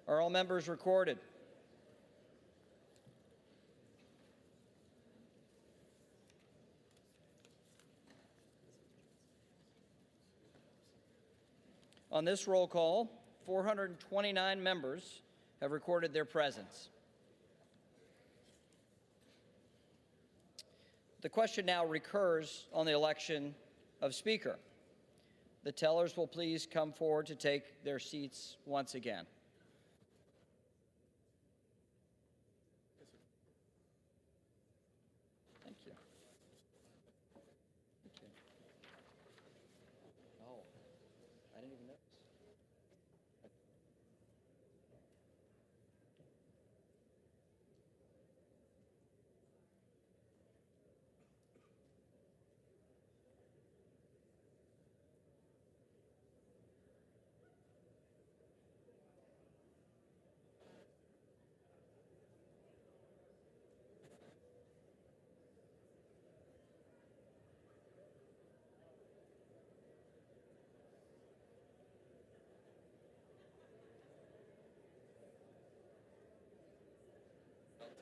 Are all members recorded? On this roll call, 429 members have recorded their presence. The question now recurs on the election of Speaker. The tellers will please come forward to take their seats once again. Thank you. Thank you. Oh, I didn't even notice.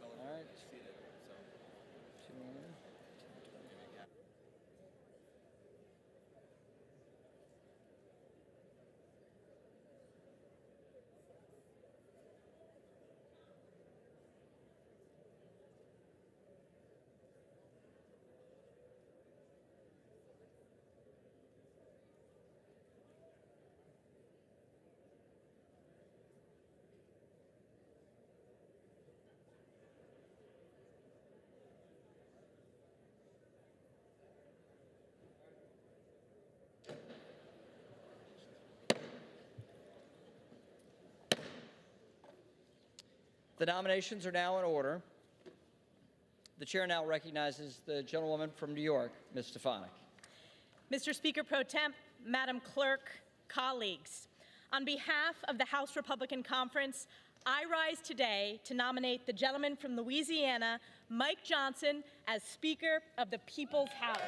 All right. The nominations are now in order. The chair now recognizes the gentlewoman from New York, Ms. Stefanik. Mr. Speaker Pro Temp, Madam Clerk, colleagues, on behalf of the House Republican Conference, I rise today to nominate the gentleman from Louisiana, Mike Johnson, as Speaker of the People's House.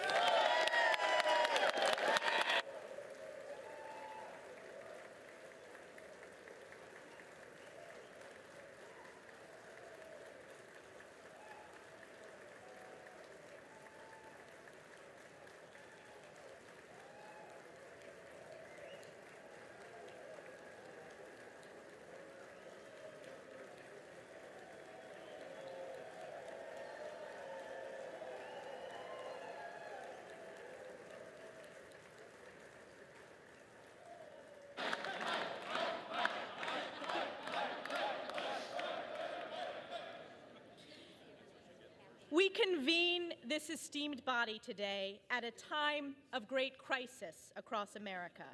We convene this esteemed body today at a time of great crisis across America,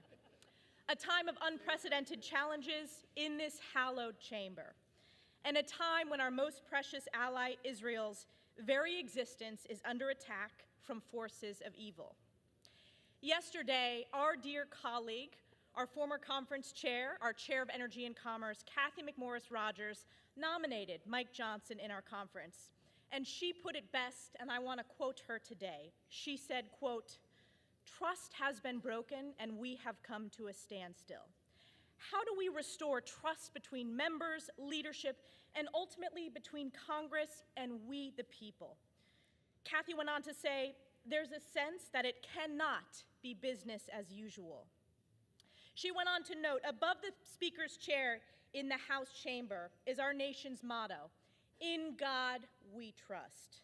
a time of unprecedented challenges in this hallowed chamber, and a time when our most precious ally, Israel's very existence, is under attack from forces of evil. Yesterday, our dear colleague, our former conference chair, our chair of Energy and Commerce, Cathy McMorris Rodgers, nominated Mike Johnson in our conference. And she put it best, and I want to quote her today. She said, quote, "Trust has been broken and we have come to a standstill. How do we restore trust between members, leadership, and ultimately between Congress and we the people?" Cathy went on to say, "There's a sense that it cannot be business as usual." She went on to note, above the Speaker's chair in the House chamber is our nation's motto, "In God we trust."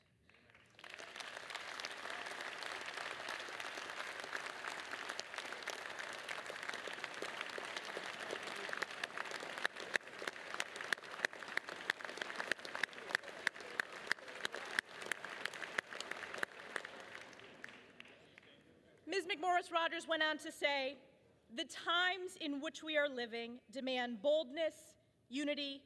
Ms. McMorris Rodgers went on to say, "The times in which we are living demand boldness, unity,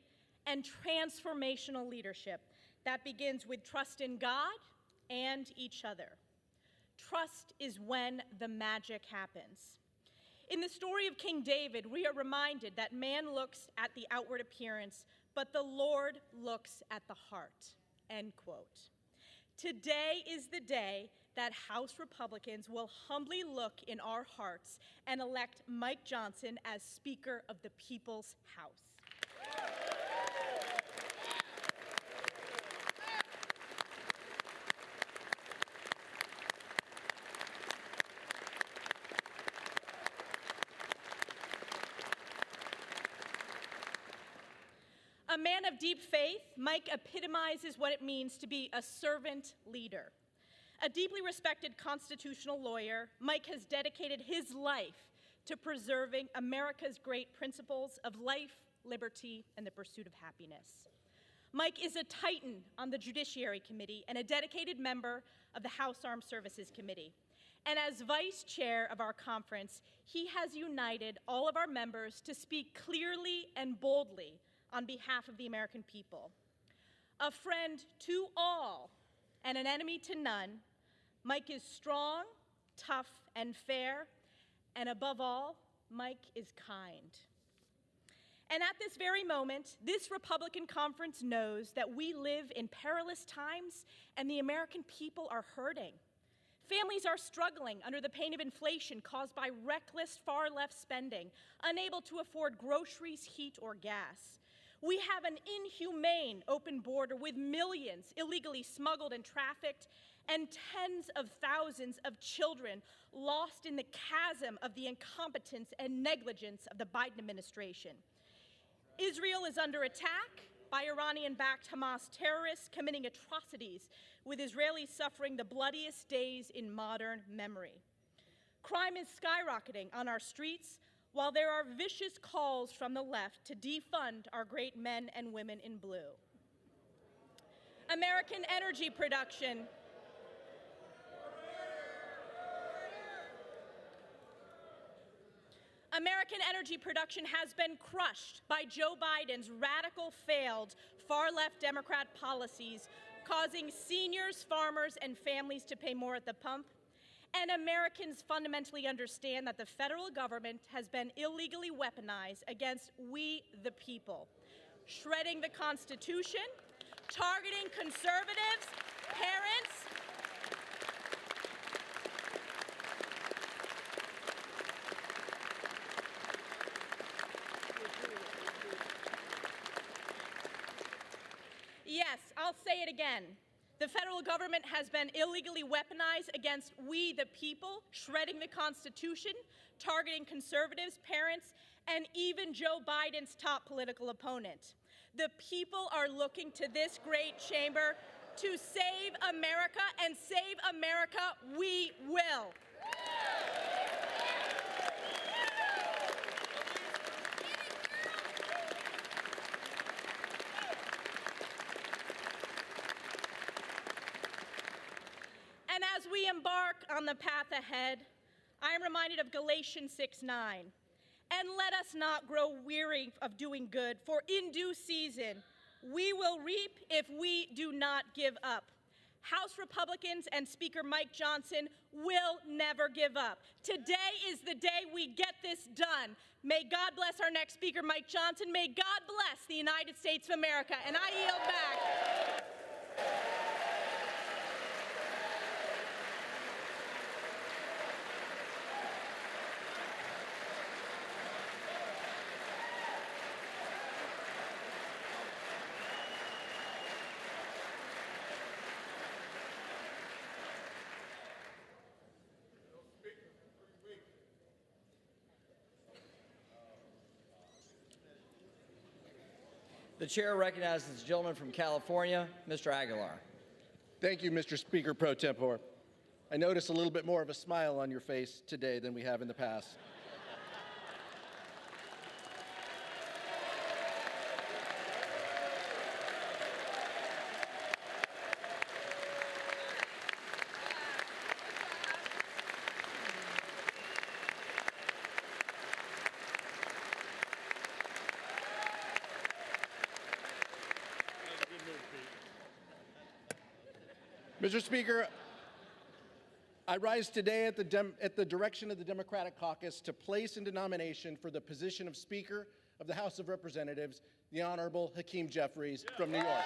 and transformational leadership that begins with trust in God and each other. Trust is when the magic happens." In the story of King David, we are reminded that man looks at the outward appearance, but the Lord looks at the heart, end quote. Today is the day that House Republicans will humbly look in our hearts and elect Mike Johnson as Speaker of the People's House. A man of deep faith, Mike epitomizes what it means to be a servant leader. A deeply respected constitutional lawyer, Mike has dedicated his life to preserving America's great principles of life, liberty, and the pursuit of happiness. Mike is a titan on the Judiciary Committee and a dedicated member of the House Armed Services Committee. And as vice chair of our conference, he has united all of our members to speak clearly and boldly on behalf of the American people. A friend to all and an enemy to none, Mike is strong, tough, and fair, and above all, Mike is kind. And at this very moment, this Republican conference knows that we live in perilous times and the American people are hurting. Families are struggling under the pain of inflation caused by reckless far-left spending, unable to afford groceries, heat, or gas. We have an inhumane open border with millions illegally smuggled and trafficked, and tens of thousands of children lost in the chasm of the incompetence and negligence of the Biden administration. Israel is under attack by Iranian-backed Hamas terrorists committing atrocities, with Israelis suffering the bloodiest days in modern memory. Crime is skyrocketing on our streets, while there are vicious calls from the left to defund our great men and women in blue. American energy production has been crushed by Joe Biden's radical, failed, far-left Democrat policies, causing seniors, farmers, and families to pay more at the pump. And Americans fundamentally understand that the federal government has been illegally weaponized against we, the people, shredding the Constitution, targeting conservatives, parents, yes, I'll say it again. The federal government has been illegally weaponized against we, the people, shredding the Constitution, targeting conservatives, parents, and even Joe Biden's top political opponent. The people are looking to this great chamber to save America, and save America we will. And as we embark on the path ahead, I am reminded of Galatians 6:9. And let us not grow weary of doing good, for in due season we will reap if we do not give up. House Republicans and Speaker Mike Johnson will never give up. Today is the day we get this done. May God bless our next Speaker, Mike Johnson. May God bless the United States of America. And I yield back. The chair recognizes the gentleman from California, Mr. Aguilar. Thank you, Mr. Speaker pro tempore. I notice a little bit more of a smile on your face today than we have in the past. Mr. Speaker, I rise today at the direction of the Democratic Caucus to place into nomination for the position of Speaker of the House of Representatives, the Honorable Hakeem Jeffries from New York.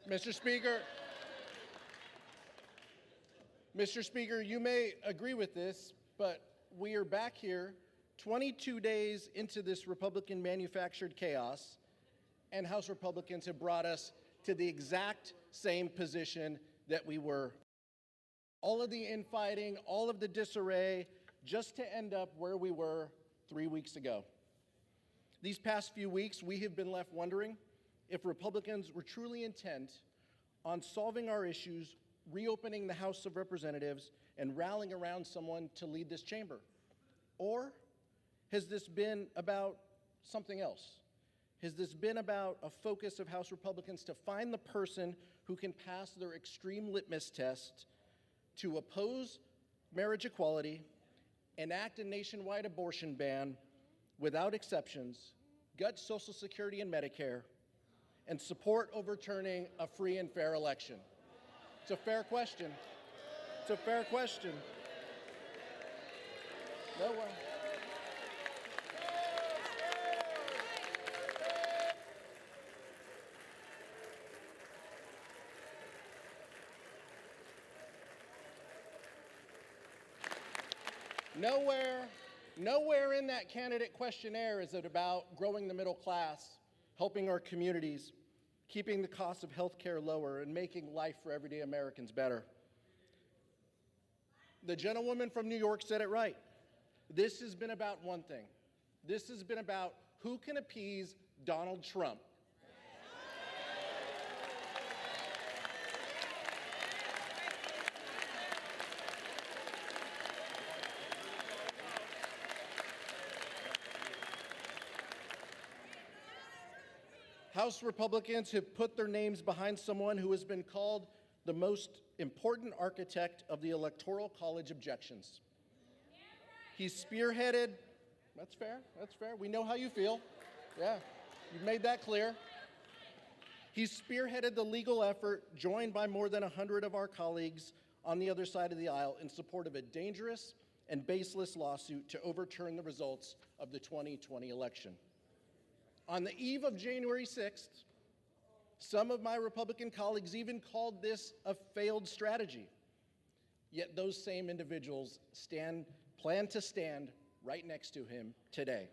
Mr. Speaker, Mr. Speaker, you may agree with this, but we are back here 22 days into this Republican-manufactured chaos, and House Republicans have brought us to the exact same position that we were. All of the infighting, all of the disarray, just to end up where we were 3 weeks ago. These past few weeks, we have been left wondering if Republicans were truly intent on solving our issues, reopening the House of Representatives, and rallying around someone to lead this chamber. Or has this been about something else? Has this been about a focus of House Republicans to find the person who can pass their extreme litmus test to oppose marriage equality, enact a nationwide abortion ban without exceptions, gut Social Security and Medicare, and support overturning a free and fair election? It's a fair question. It's a fair question. No one. Nowhere in that candidate questionnaire is it about growing the middle class, helping our communities, keeping the cost of health care lower, and making life for everyday Americans better. The gentlewoman from New York said it right. This has been about one thing. This has been about who can appease Donald Trump. House Republicans have put their names behind someone who has been called the most important architect of the Electoral College objections. He's spearheaded, that's fair, we know how you feel. Yeah, you've made that clear. He's spearheaded the legal effort, joined by more than 100 of our colleagues on the other side of the aisle, in support of a dangerous and baseless lawsuit to overturn the results of the 2020 election. On the eve of January 6th, some of my Republican colleagues even called this a failed strategy. Yet those same individuals plan to stand right next to him today.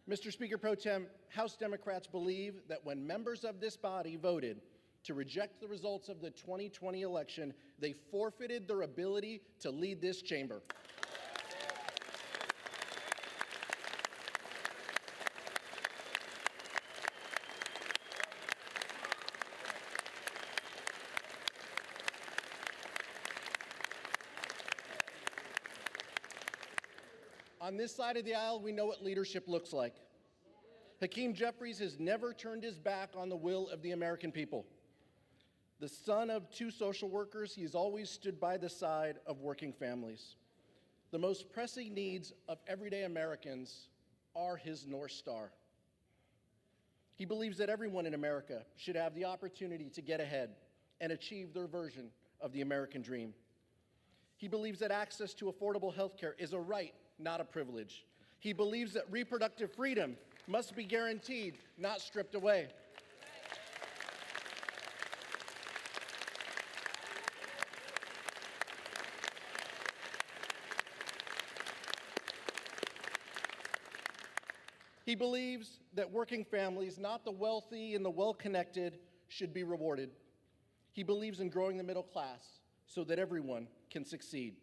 Mr. Speaker Pro Tem, House Democrats believe that when members of this body voted to reject the results of the 2020 election, they forfeited their ability to lead this chamber. On this side of the aisle, we know what leadership looks like. Hakeem Jeffries has never turned his back on the will of the American people. The son of two social workers, he has always stood by the side of working families. The most pressing needs of everyday Americans are his North Star. He believes that everyone in America should have the opportunity to get ahead and achieve their version of the American dream. He believes that access to affordable health care is a right, not a privilege. He believes that reproductive freedom must be guaranteed, not stripped away. He believes that working families, not the wealthy and the well-connected, should be rewarded. He believes in growing the middle class so that everyone can succeed.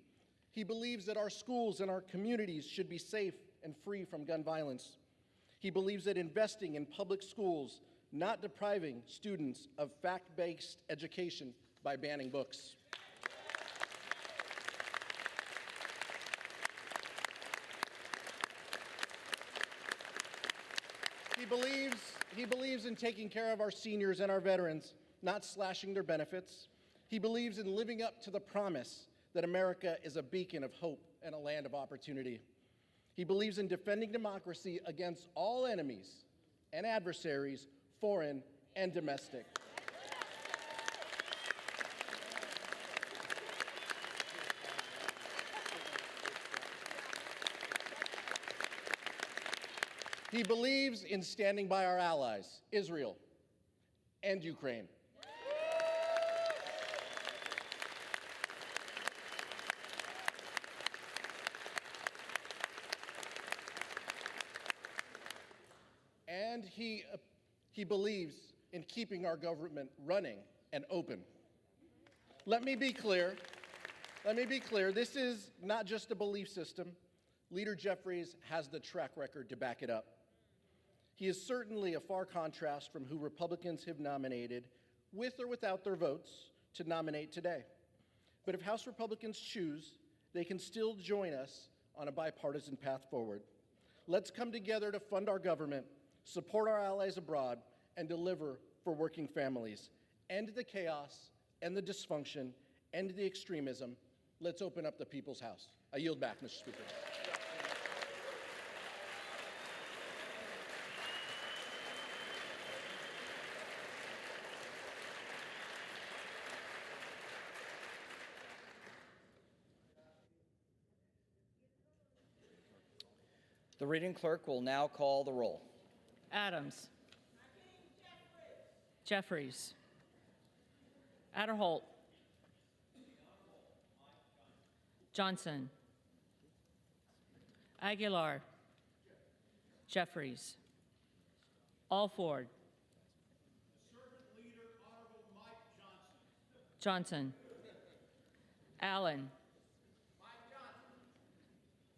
He believes that our schools and our communities should be safe and free from gun violence. He believes that investing in public schools, not depriving students of fact-based education by banning books. He believes in taking care of our seniors and our veterans, not slashing their benefits. He believes in living up to the promise that America is a beacon of hope and a land of opportunity. He believes in defending democracy against all enemies and adversaries, foreign and domestic. He believes in standing by our allies, Israel and Ukraine. he believes in keeping our government running and open. Let me be clear. This is not just a belief system. Leader Jeffries has the track record to back it up. He is certainly a far contrast from who Republicans have nominated, with or without their votes, to nominate today. But if House Republicans choose, they can still join us on a bipartisan path forward. Let's come together to fund our government, support our allies abroad, and deliver for working families. End the chaos, end the dysfunction, end the extremism. Let's open up the people's house. I yield back, Mr. Speaker. The reading clerk will now call the roll. Adams. Jeffries. Adderholt. Johnson. Aguilar. Jeffries. Alford. Johnson. Allen.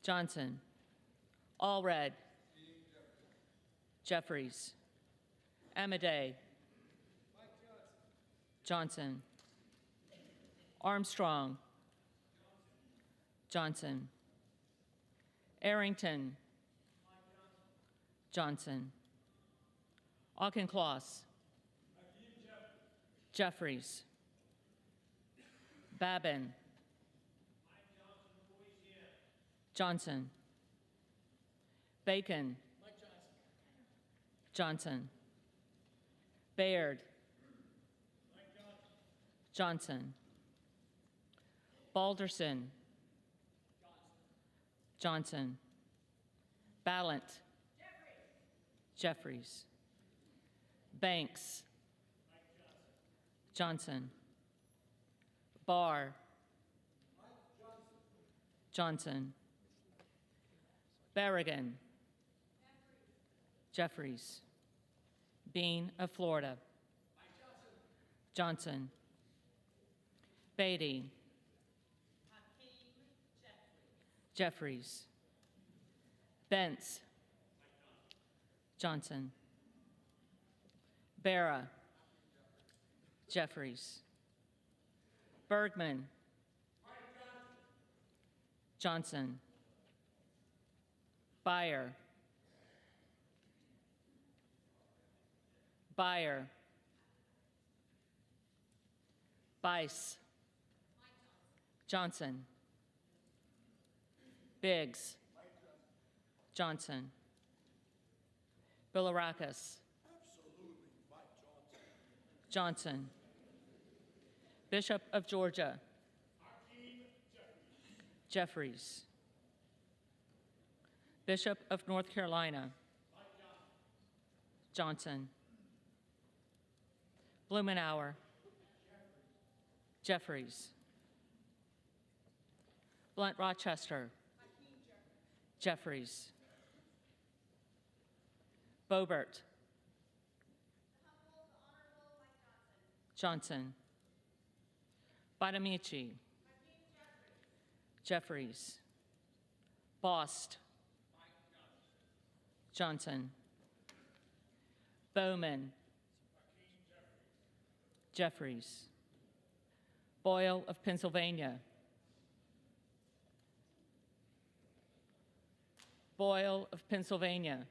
Johnson. Allred. Jeffries. Amadei. Johnson. Armstrong. Johnson. Arrington. Johnson. Auchincloss. Jeffries. Babin. Johnson. Bacon. Johnson. Baird. Johnson. Balderson. Johnson. Ballant. Jeffries. Banks. Johnson. Barr. Johnson. Berrigan. Jeffries. Bean of Florida. Johnson. Beatty. Jeffries. Bentz. Johnson. Barra. Jeffries. Bergman. Johnson. Beyer. Beyer. Bice. Johnson. Biggs. Johnson. Bilirakis. Johnson. Bishop of Georgia. Jeffries. Bishop of North Carolina. Johnson. Blumenauer. Jeffries. Blunt Rochester. Jeffries. Boebert. Johnson. Bonamici. Jeffries. Bost. Johnson. Bowman. Jeffries. Boyle of Pennsylvania. Boyle of Pennsylvania.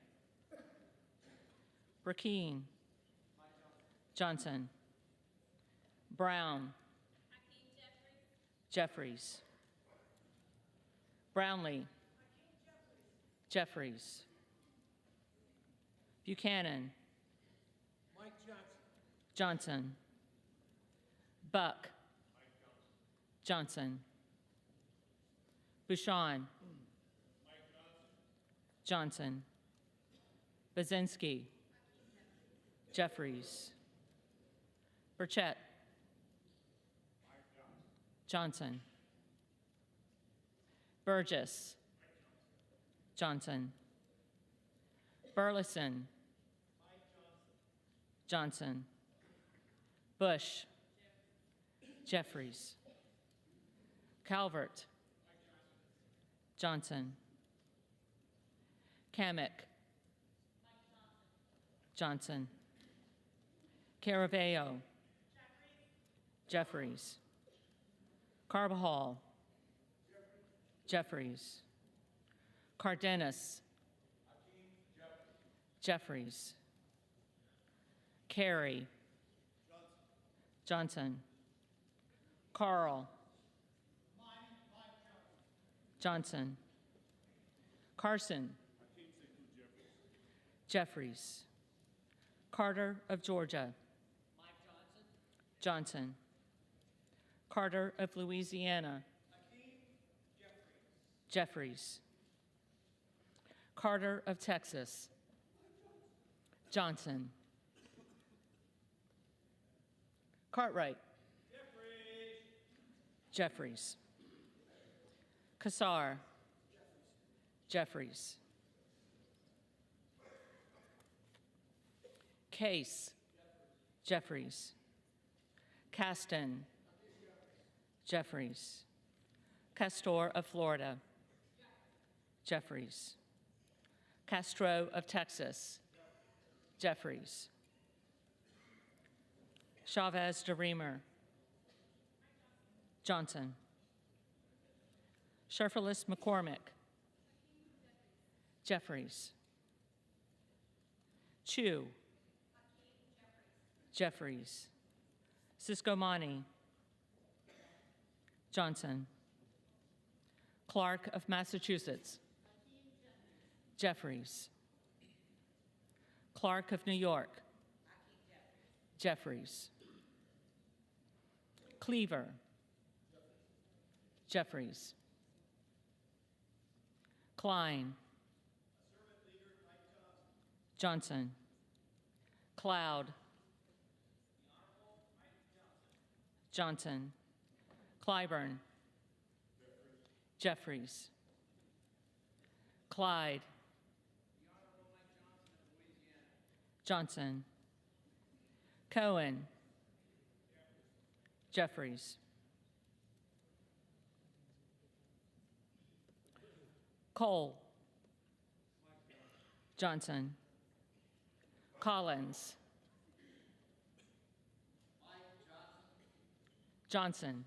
Burkeen. Johnson. Brown. Jeffries. Brownlee. Jeffries. Buchanan. Johnson. Buck. Johnson. Bouchon. Johnson. Bazinski. Jeffries. Burchett. Johnson. Burgess. Johnson. Burleson. Johnson. Bush. Jeffries. Calvert. Johnson. Kamek. Johnson. Caraveo. Jeffries. Carbajal. Jeffries. Cardenas. Jeffries. Carey. Johnson. Carl. Johnson. Carson. Jeffries. Carter of Georgia. Johnson. Carter of Louisiana. Jeffries. Carter of Texas. Johnson. Cartwright. Jeffries. Kassar. Jeffries. Case. Jeffries. Caston. Jeffries. Castor of Florida. Jeffries. Castro of Texas. Jeffries. Chavez de Reamer. Johnson. Sherfilis McCormick. Jeffries. Chu. Jeffries. Siscomani. Johnson. Clark of Massachusetts. Jeffries. Clark of New York. Jeffries. Cleaver. Jeffries. Klein. Johnson. Cloud. Johnson. Clyburn. Jeffries. Clyde. Johnson. Cohen. Jeffries. Cole. Johnson. Collins. Johnson.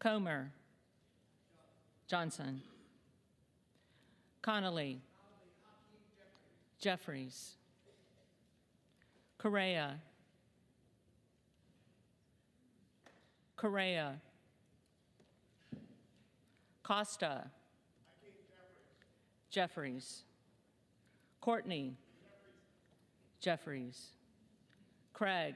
Comer. Johnson. Connolly. Jeffries. Correa. Correa. Costa. Jeffries. Courtney. Jeffries. Craig.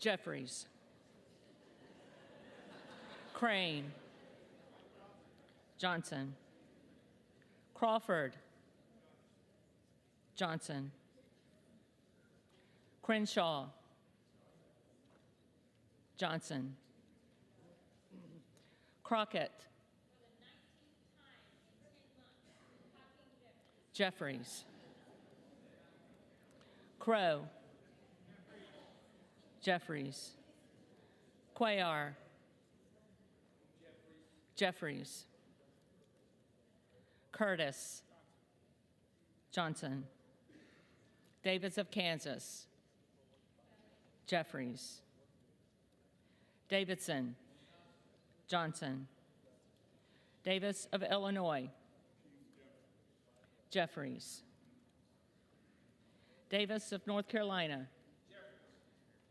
Jeffries. Crane. Johnson. Crawford. Johnson. Crenshaw. Johnson. Crockett. Jeffries. Crow. Jeffries. Cuellar. Jeffries. Curtis. Johnson. Davis of Kansas. Jeffries. Davidson. Johnson. Davis of Illinois. Jeffries. Davis of North Carolina.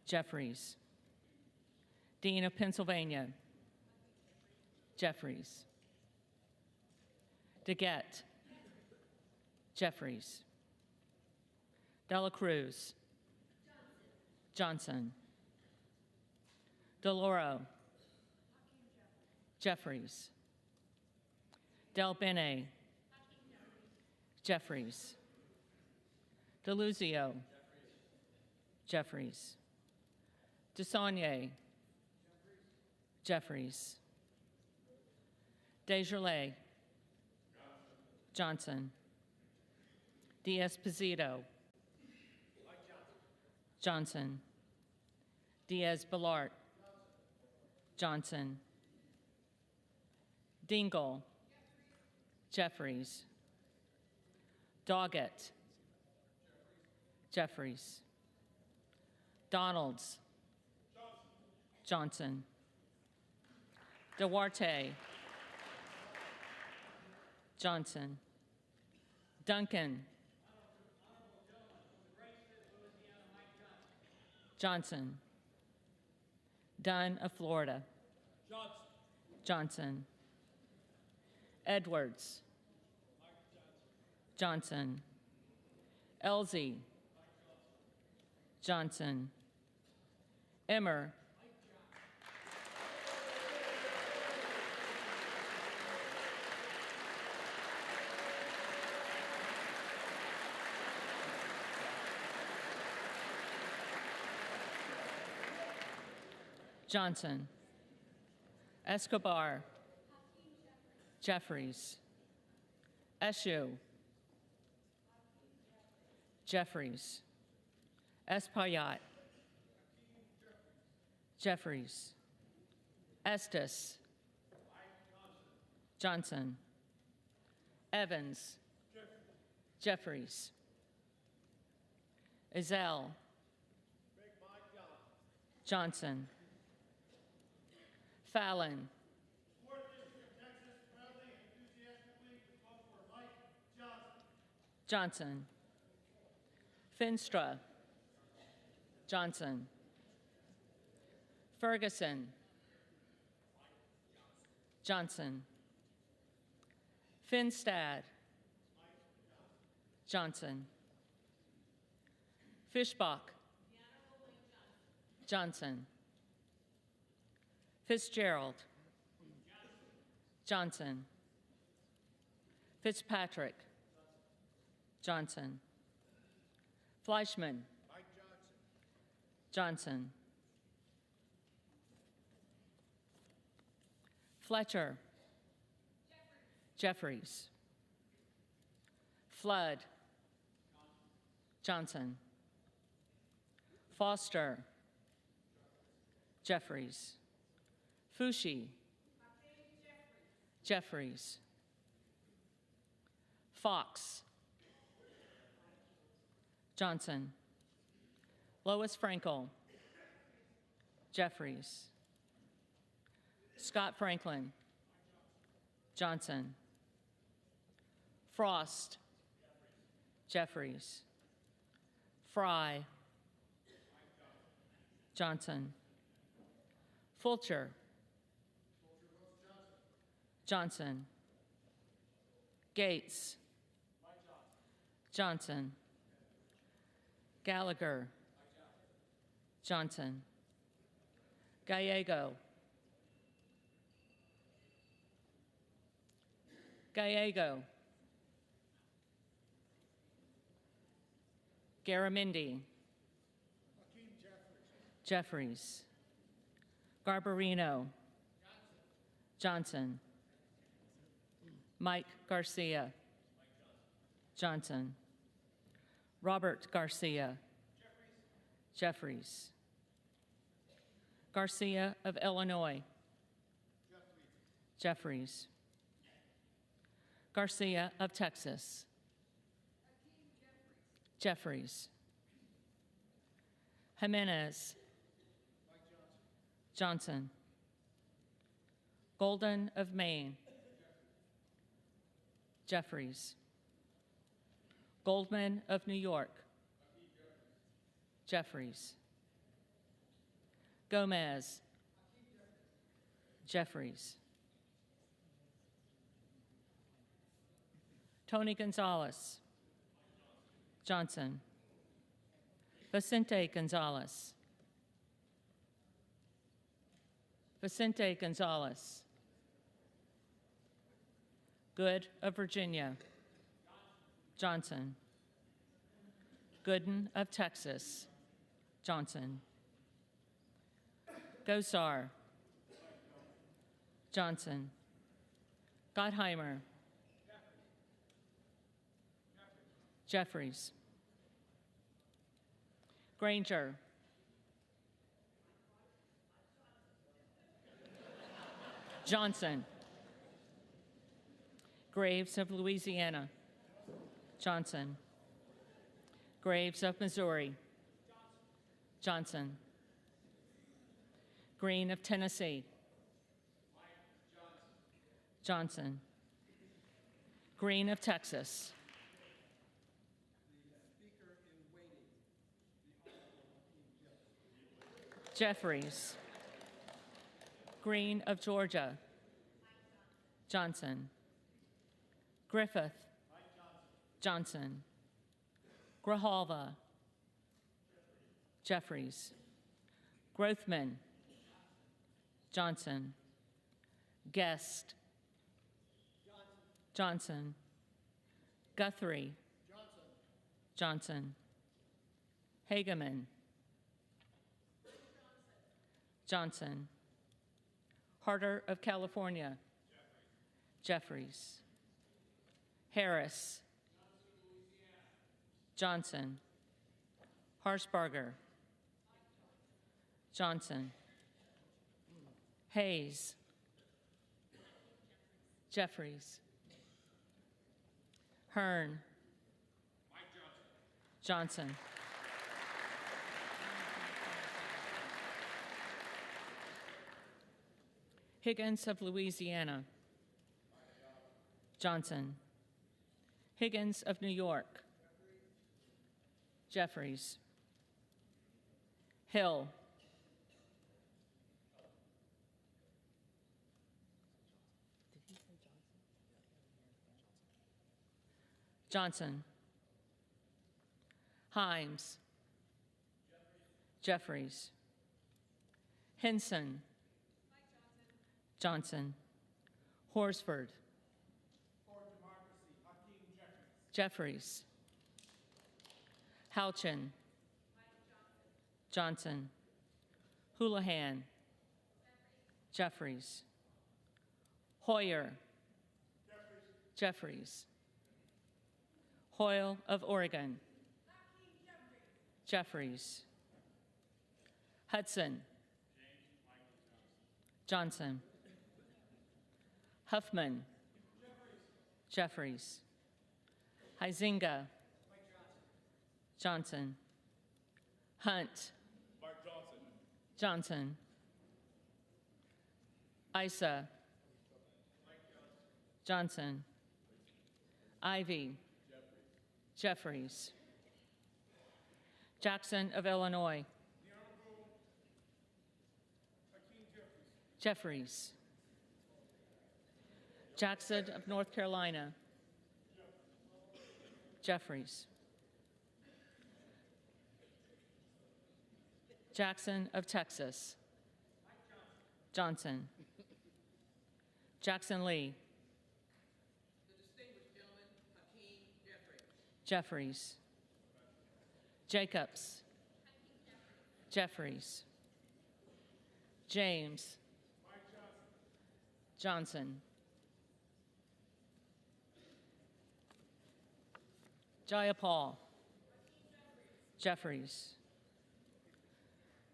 Jeffries. Dean of Pennsylvania. Jeffries. DeGette. Jeffries. Dela Cruz. Johnson. DeLauro. Jeffries. Del Bene. Jeffries. DeLuzio. Jeffries. DeSaulnier. Jeffries. Desjardins. Johnson. Diaz-Pizito. Johnson. Diaz-Balart. Johnson. Dingle. Jeffries. Doggett. Jeffries. Donalds. Johnson. Duarte. Johnson. Duncan. Johnson. Dunn of Florida. Johnson. Edwards. Johnson. Elsie. Johnson. Emmer. Johnson. Escobar. Jeffries. Eshu. Jeffries. Espaillat. Jeffries. Estes. Johnson. Evans. Jeffries. Ezell. Johnson. Fallon. Johnson. Finstra. Johnson. Ferguson. Johnson. Finstad. Johnson. Fishbach. Johnson. Fitzgerald. Johnson. Fitzpatrick. Johnson. Fleischman. Johnson. Fletcher. Jeffries. Flood. Johnson. Foster. Jeffries. Fushi. Jeffries. Fox. Johnson. Lois Frankel. Jeffries. Scott Franklin. Johnson. Frost. Jeffries. Fry. Johnson. Fulcher. Johnson. Gates. Johnson. Gallagher. Johnson. Gallego. Gallego. Garamendi. Jeffries. Garbarino. Johnson. Mike Garcia. Johnson. Robert Garcia. Jeffries. Garcia of Illinois. Jeffries. Garcia of Texas. Jeffries. Jimenez. Johnson. Golden of Maine. Jeffries. Goldman of New York. Jeffries. Gomez. Jeffries. Tony Gonzalez. Johnson. Vicente Gonzalez. Vicente Gonzalez. Good of Virginia. Johnson. Gooden of Texas. Johnson. Gosar. Johnson. Gottheimer. Jeffries. Granger. Johnson. Graves of Louisiana. Johnson. Graves of Missouri. Johnson. Green of Tennessee. Johnson. Green of Texas. Jeffries. Green of Georgia. Johnson. Griffith. Johnson. Grijalva. Jeffries. Grothman. Johnson. Guest. Johnson. Guthrie. Johnson. Hageman. Johnson. Harder of California. Jeffries. Harris. Johnson. Harsbarger. Johnson. Hayes. Jeffries. Hearn. Johnson. Higgins of Louisiana. Johnson. Higgins of New York. Jeffries. Hill. Johnson. Himes. Jeffries. Henson. Johnson. Horsford. Jeffries. Houchin. Johnson. Houlihan. Jeffries. Hoyer. Jeffries. Hoyle of Oregon. Jeffries. Hudson. Johnson. Huffman. Jeffries. Huizinga. Johnson. Hunt. Johnson. Isa. Johnson. Ivy. Jeffries. Jackson of Illinois. Jeffries. Jackson of North Carolina. Jeffries. Jackson of Texas. Johnson. Jackson Lee. Jeffries. Jacobs. Jeffries. James. Johnson. Jayapal. Jeffries.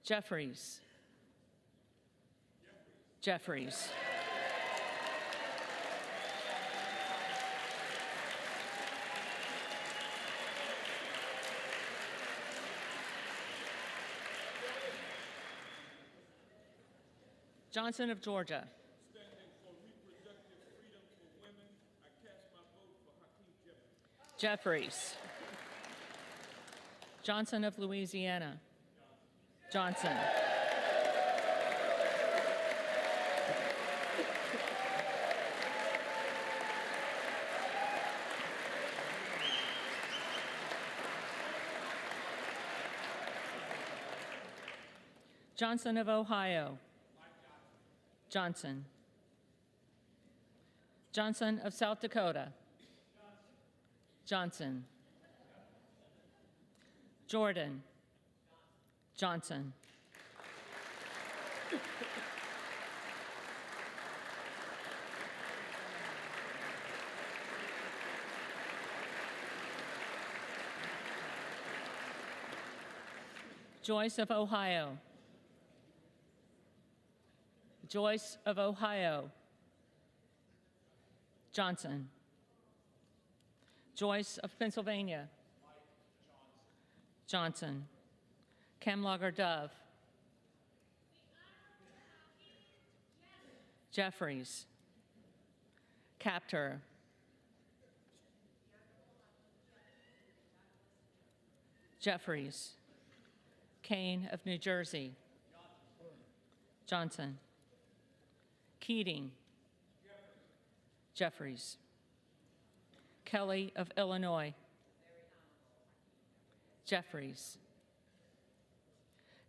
Jeffries. Jeffries. Johnson of Georgia. Standing for reproductive freedom for women, I cast my vote for Hakeem Jeffries. Jeffries. Johnson of Louisiana. Johnson. Johnson of Ohio. Johnson. Johnson of South Dakota. Johnson. Jordan. Johnson. Joyce of Ohio. Joyce of Ohio. Johnson. Joyce of Pennsylvania. Johnson. Kemlager Dove. Jeffries. Capter. Jeffries. Kane of New Jersey. Johnson. Keating. Jeffries. Kelly of Illinois. Jeffries.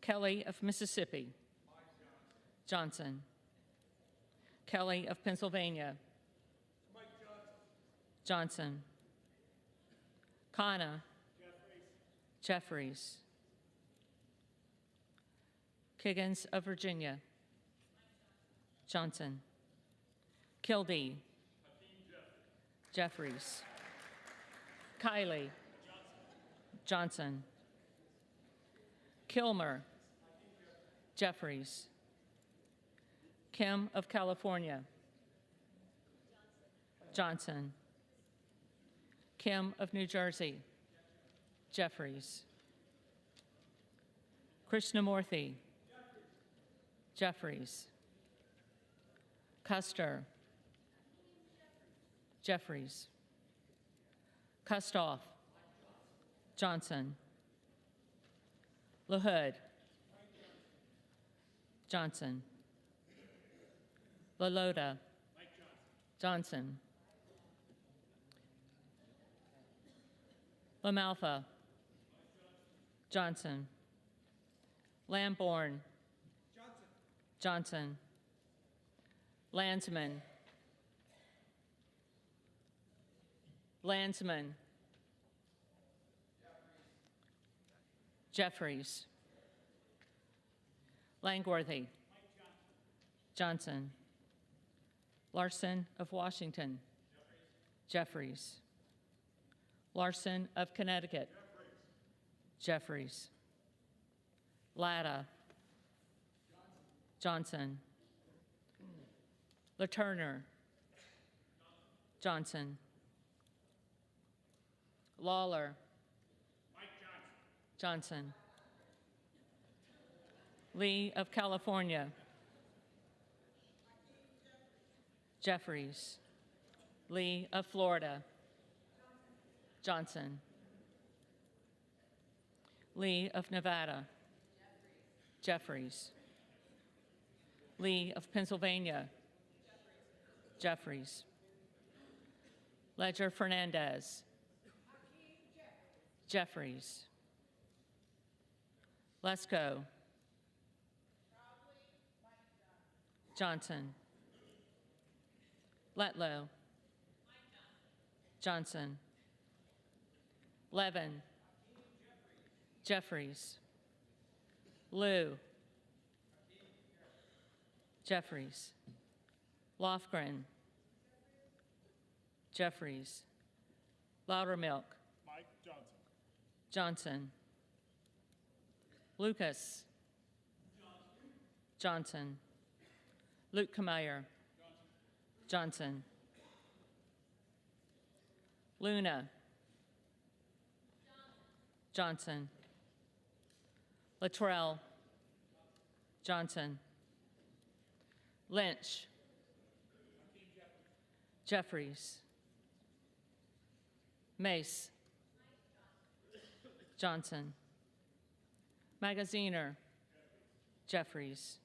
Kelly of Mississippi. Johnson. Kelly of Pennsylvania. Johnson. Kana. Jeffries. Kiggins of Virginia. Johnson. Kildee. Jeffries. Kiley. Johnson. Kilmer. Jeffries. Kim of California. Johnson. Kim of New Jersey. Jeffries. Krishnamurthy. Jeffries. Custer. Jeffries. Kustoff. Johnson. LaHood. Johnson. LaLota. Johnson. LaMalfa. Johnson. Lamborn. Johnson. Landsman. Landsman. Jeffries. Langworthy. Johnson. Larson of Washington. Jeffries. Larson of Connecticut. Jeffries. Latta. Johnson. LaTurner. Johnson. Lawler. Johnson. Lee of California. Jeffries. Lee of Florida. Johnson. Lee of Nevada. Jeffries. Lee of Pennsylvania. Jeffries. Ledger Fernandez. Jeffries. Lesko. Johnson. Letlow. Johnson. Levin. Jeffries. Liu. Jeffries. Lofgren. Jeffries. Loudermilk. Mike Johnson. Johnson. Lucas. Johnson. Luke Kameyer. Johnson. Luna. Johnson. Luttrell. Johnson. Lynch. Jeffries. Mace. Johnson. Magaziner. Jeffries.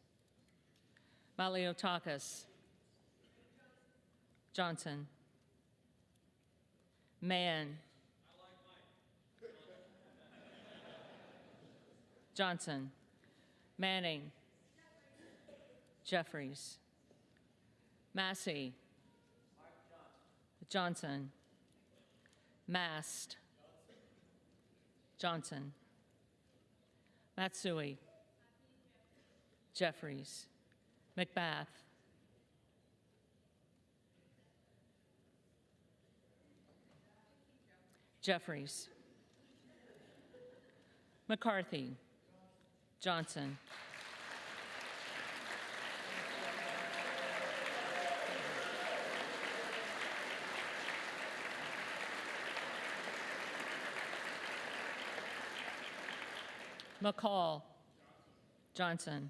Maliotakis. Johnson. Mann. Johnson. Manning. Jeffries. Massey. Johnson. Mast. Johnson. Matsui. Jeffries. McBath. Jeffries. McCarthy. Johnson. McCall. Johnson.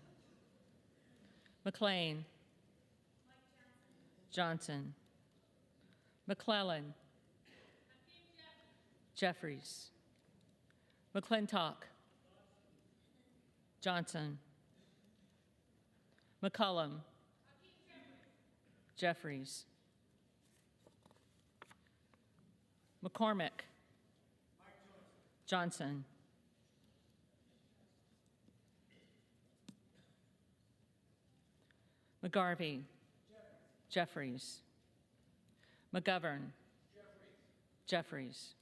McLean. Johnson. McClellan. Jeffries. McClintock. Johnson. McCullum. Jeffries. McCormick. Johnson. McGarvey. Jeffries. McGovern. Jeffries.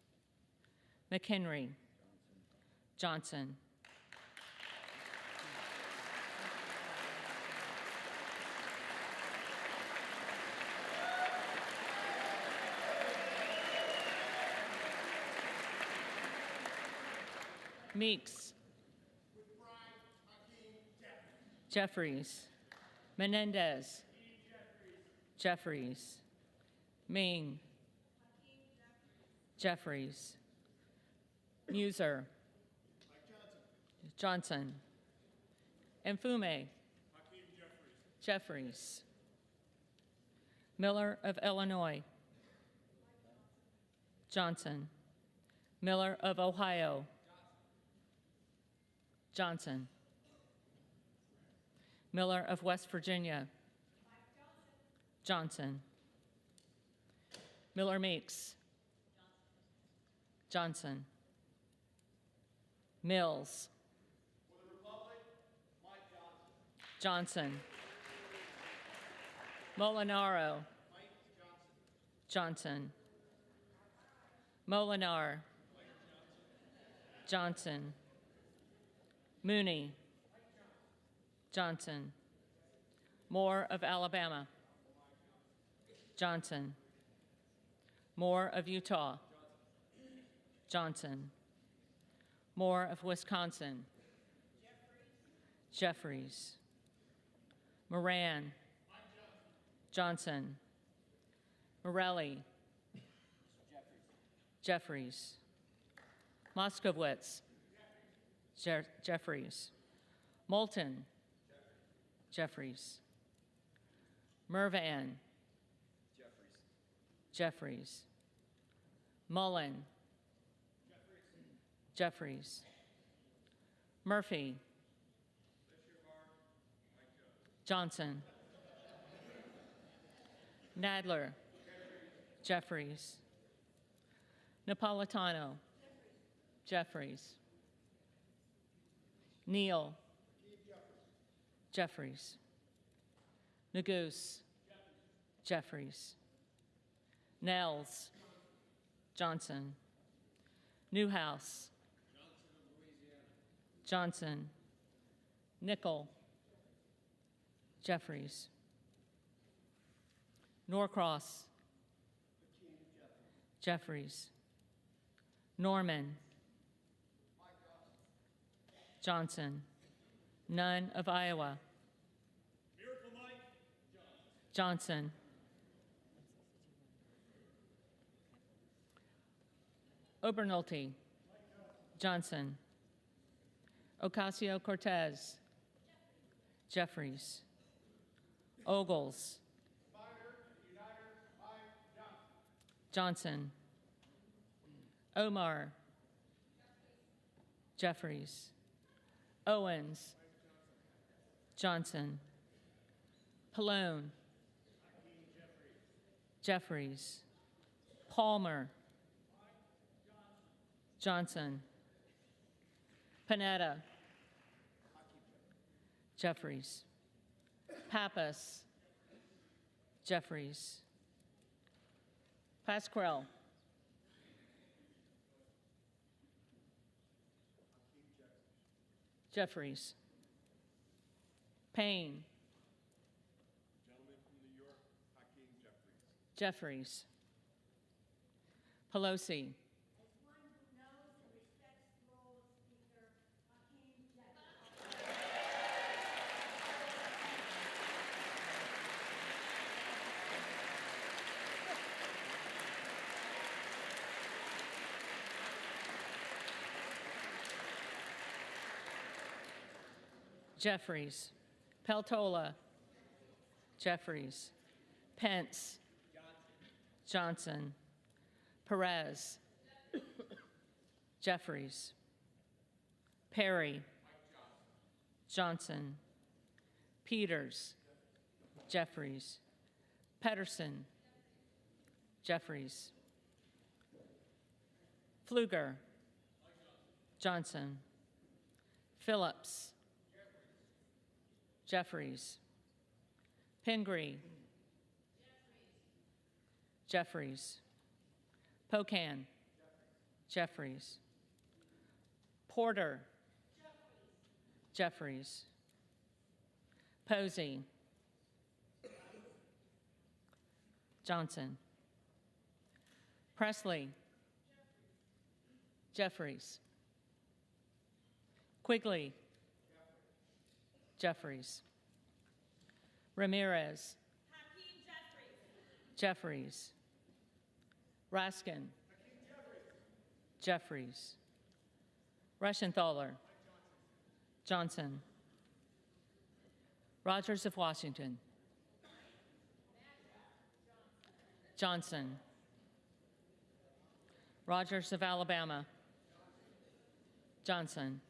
McHenry. Johnson. Meeks. Jeffries. Menendez. Jeffries. Ming. Jeffries. Muser. Johnson. Mfume. Jeffries. Miller of Illinois. Johnson. Miller of Ohio. Johnson. Miller of West Virginia. Johnson. Miller Meeks. Johnson. Mills. Johnson. Molinaro. Johnson. Molinar. Johnson. Mooney. Johnson. Moore of Alabama. Johnson. Moore of Utah. Johnson. Moore of Wisconsin. Jeffries. Moran. Johnson. Morelli. Jeffries. Moskowitz. Jeffries. Moulton. Jeffries. Mervan. Jeffries. Mullen. Jeffries. Murphy. Johnson. Nadler. Jeffries. Napolitano. Jeffries. Neal. Jeffries. Neguse. Jeffries. Nels. Johnson. Newhouse. Johnson. Nickel. Jeffries. Norcross. Jeffries. Norman. Johnson. Nunn of Iowa. Johnson. Obernolte. Johnson. Ocasio-Cortez. Jeffries. Ogles. Johnson. Omar. Jeffries. Owens. Johnson. Pallone. Jeffries. Palmer. Johnson. Panetta. Jeffries. Pappas. Jeffries. Pasquarel. Jeffries. Payne. Gentleman from New York, Hakeem Jeffries. Jeffries. Pelosi. As one who knows and respects the role of Speaker, Hakeem Jeffries. Jeffries. Peltola. Jeffries. Pence. Johnson. Perez. Jeffries. Perry. Johnson. Peters. Jeffries. Pedersen. Jeffries. Pfluger. Johnson. Phillips. Jeffries. Pingree. Jeffries. Pocan. Jeffries. Porter. Jeffries. Posey. Johnson. Presley. Jeffries. Quigley. Jeffries. Ramirez. Hakeem Jeffries. Jeffries. Raskin. Jeffries. Reschenthaler. Johnson. Rogers of Washington. Johnson. Rogers of Alabama. Johnson.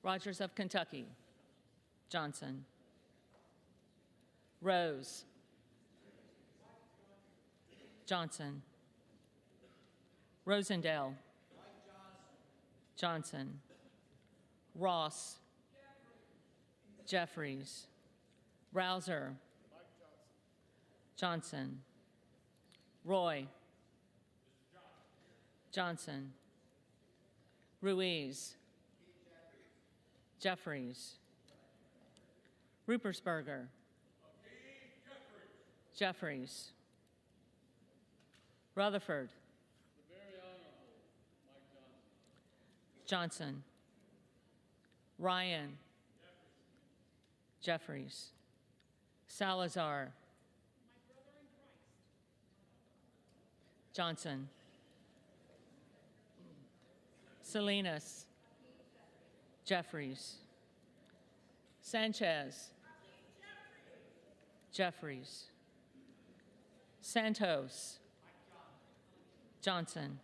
Rogers of Kentucky. Johnson. Rose. Johnson. Rosendale. Johnson. Ross. Jeffries. Rouser. Johnson. Roy. Johnson. Ruiz. Jeffries. Rupersberger. Jeffries. Rutherford. The very honorable Mike Johnson. Johnson. Ryan. Jeffries. Salazar. Johnson. Salinas. Jeffries. Sanchez. Jeffries. Santos. Johnson.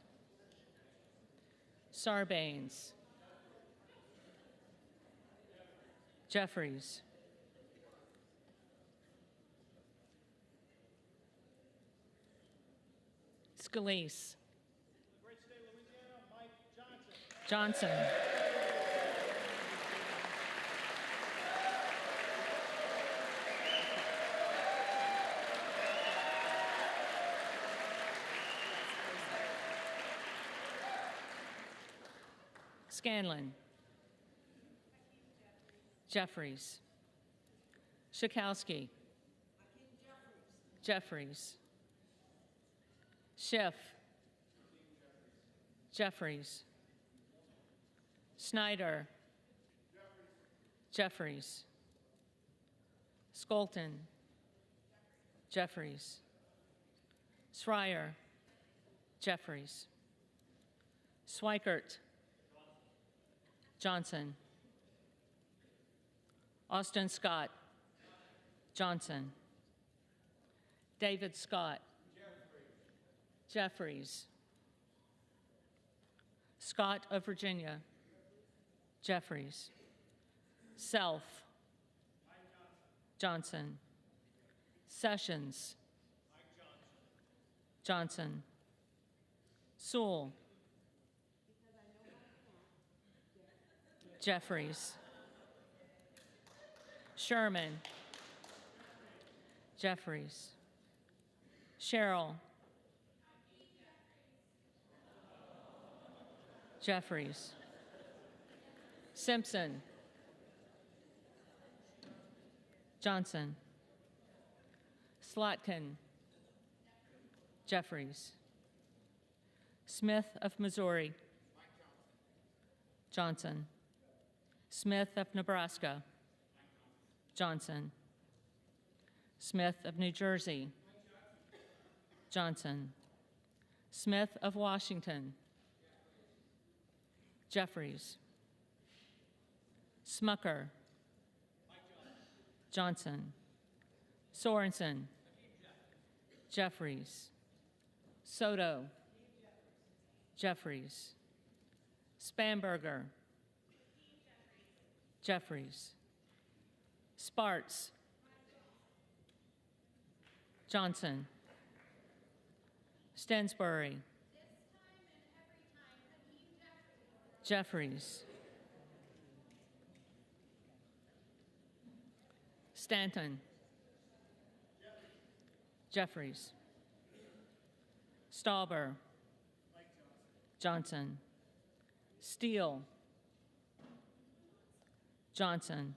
Sarbanes. Jeffries. Scalise. Great state of Louisiana, Mike Johnson. Johnson. Scanlon. Jeffries. Schakowsky. Jeffries. Schiff. Jeffries. Snyder. Jeffries. Skolton. Jeffries. Schreier. Jeffries. Swikert. Johnson. Austin Scott. Johnson. David Scott. Jeffries. Scott of Virginia. Jeffries. Self. Johnson. Sessions. Johnson. Sewell. Jeffries. Sherman. Jeffries. Sherrill. Jeffries. Simpson. Johnson. Slotkin. Jeffries. Smith of Missouri. Johnson. Smith of Nebraska. Johnson. Smith of New Jersey. Johnson. Smith of Washington. Jeffries. Smucker. Johnson. Sorensen. Jeffries. Soto. Jeffries. Spanberger. Jeffries. Sparts. Johnson. Stensbury. Jeffries. Stanton. Jeffries. Stauber. Johnson. Steele. Johnson.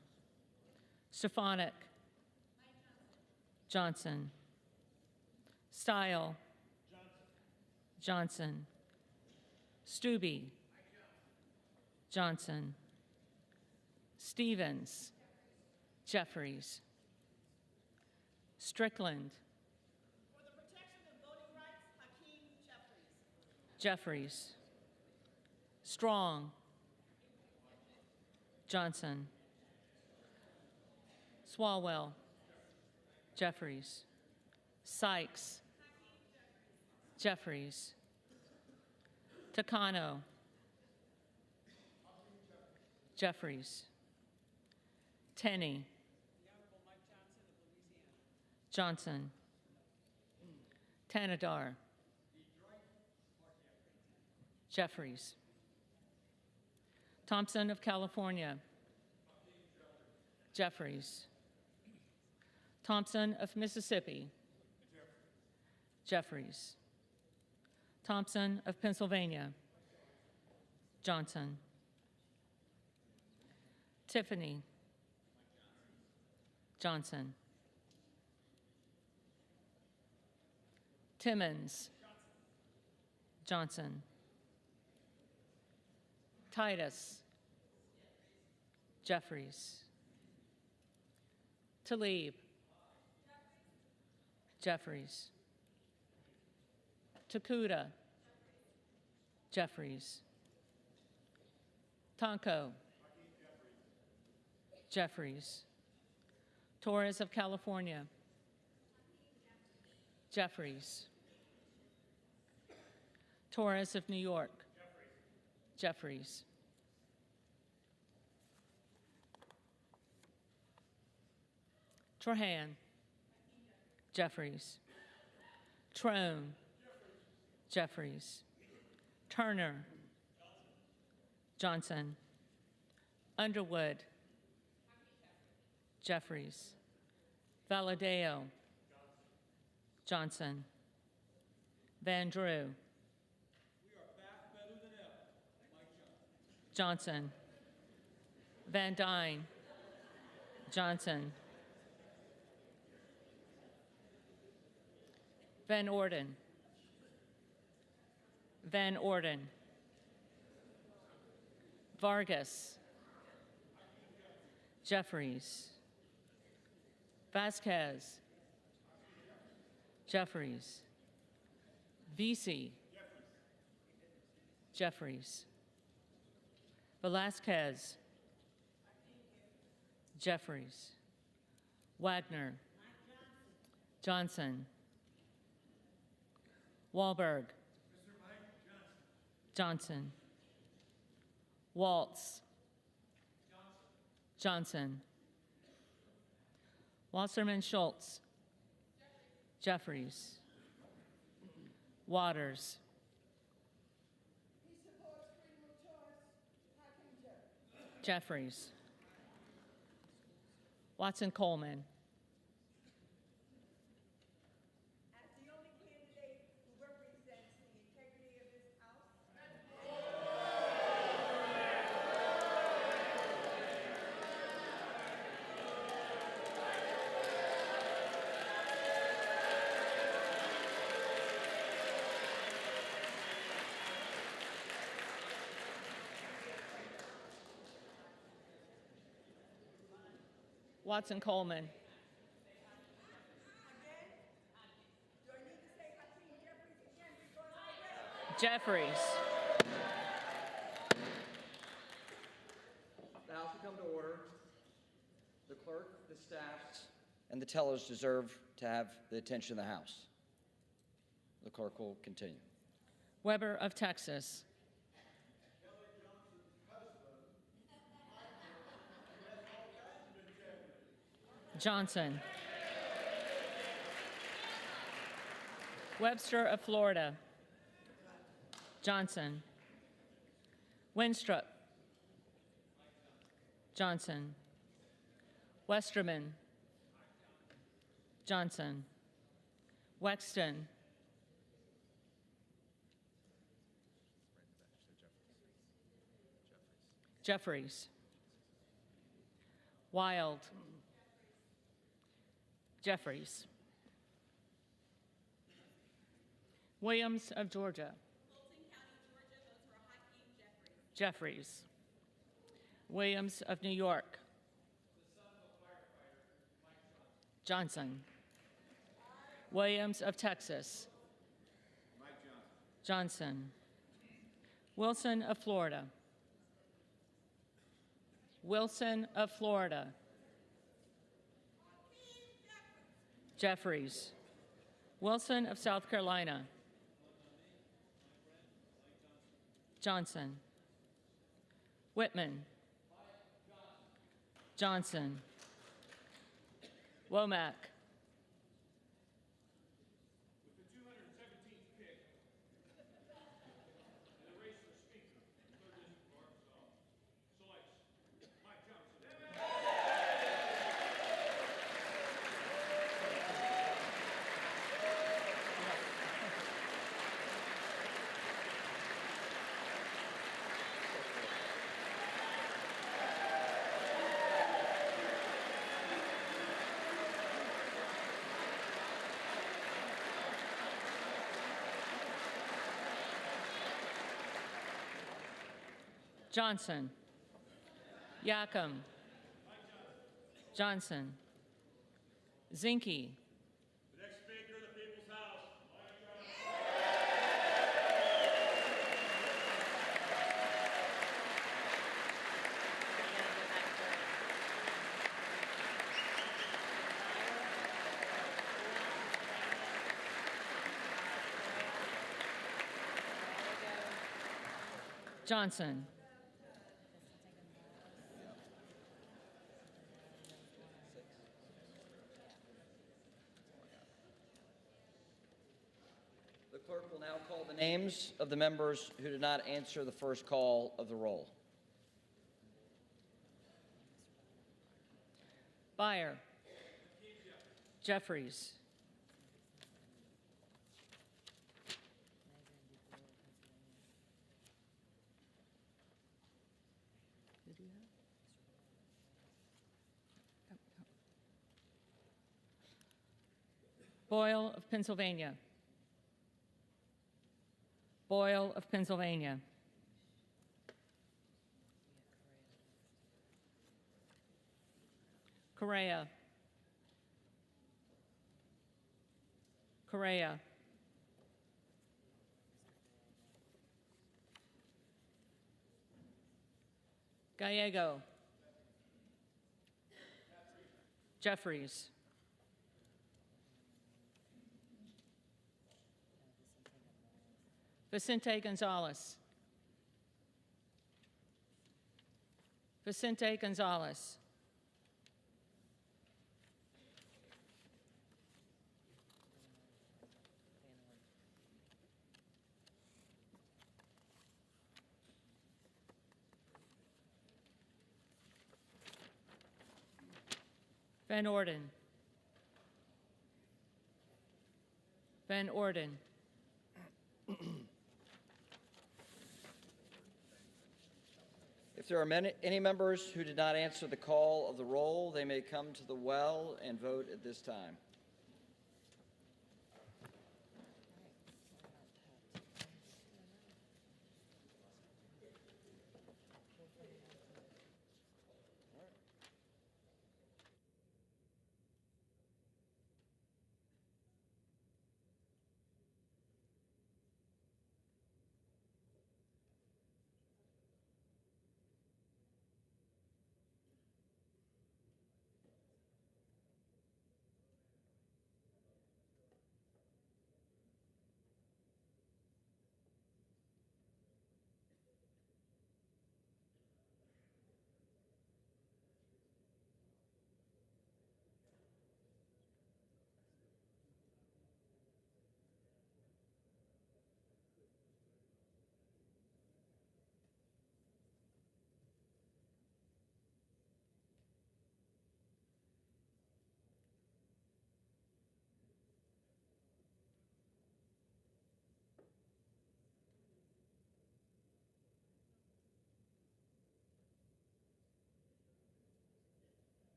Stefanik. Johnson. Style. Johnson. Stubbe. Johnson. Stevens. Jeffries. Strickland. For the protection of voting rights, Hakeem Jeffries. Jeffries. Strong. Johnson. Swalwell. Jeffries. Sykes. Jeffries. Takano. Jeffries. Tenney. Johnson. Tanadar. Jeffries. Thompson of California. Jeffries. Thompson of Mississippi. Jeffries. Thompson of Pennsylvania. Johnson. Tiffany. Johnson. Timmons. Johnson. Titus. Jeffries. Tlaib. Jeffries. Takuda. Jeffries. Tonko. Jeffries. Torres of California. Jeffries. Torres of New York. Jeffries. Trahan. Jeffries. Trone. Jeffries. Turner. Johnson. Underwood. Jeffries. Valadeo. Johnson. Van Drew. Johnson. Van Dyne. Johnson. Van Orden. Van Orden. Vargas. Jeffries. Vasquez. Jeffries. Vesey. Jeffries. Velasquez. Jeffries. Wagner. Johnson. Wahlberg. Johnson. Waltz. Johnson. Wasserman Schultz. Jeffries. Waters. Jeffries. Watson Coleman. As the only candidate who represents the integrity of this House, Watson Coleman. do I need to say Hakeem Jeffries again because I read? Jeffries. The House will come to order. The clerk, the staff, and the tellers deserve to have the attention of the House. The clerk will continue. Weber of Texas. Johnson. Webster of Florida. Johnson. Winstrup. Johnson. Westerman. Johnson. Wexton. Jeffries. Wild. Jeffries. Williams of Georgia. Jeffries. Williams of New York. Johnson. Williams of Texas. Johnson. Wilson of Florida. Wilson of Florida. Jeffries. Wilson of South Carolina. Johnson. Whitman. Johnson. Womack. With the 217th pick in the race for Speaker in the 3rd District of Arkansas, selects Mike Johnson. Johnson. Yacom. Johnson. Zinke. The next Speaker of the People's House, Johnson. The clerk will now call the names of the members who did not answer the first call of the roll. Byer. Jeffries. Boyle of Pennsylvania. Boyle of Pennsylvania. Correa. Correa. Gallego. Jeffries. Vicente Gonzalez. Vicente Gonzalez. Van Orden. Van Orden. If there are any members who did not answer the call of the roll, they may come to the well and vote at this time.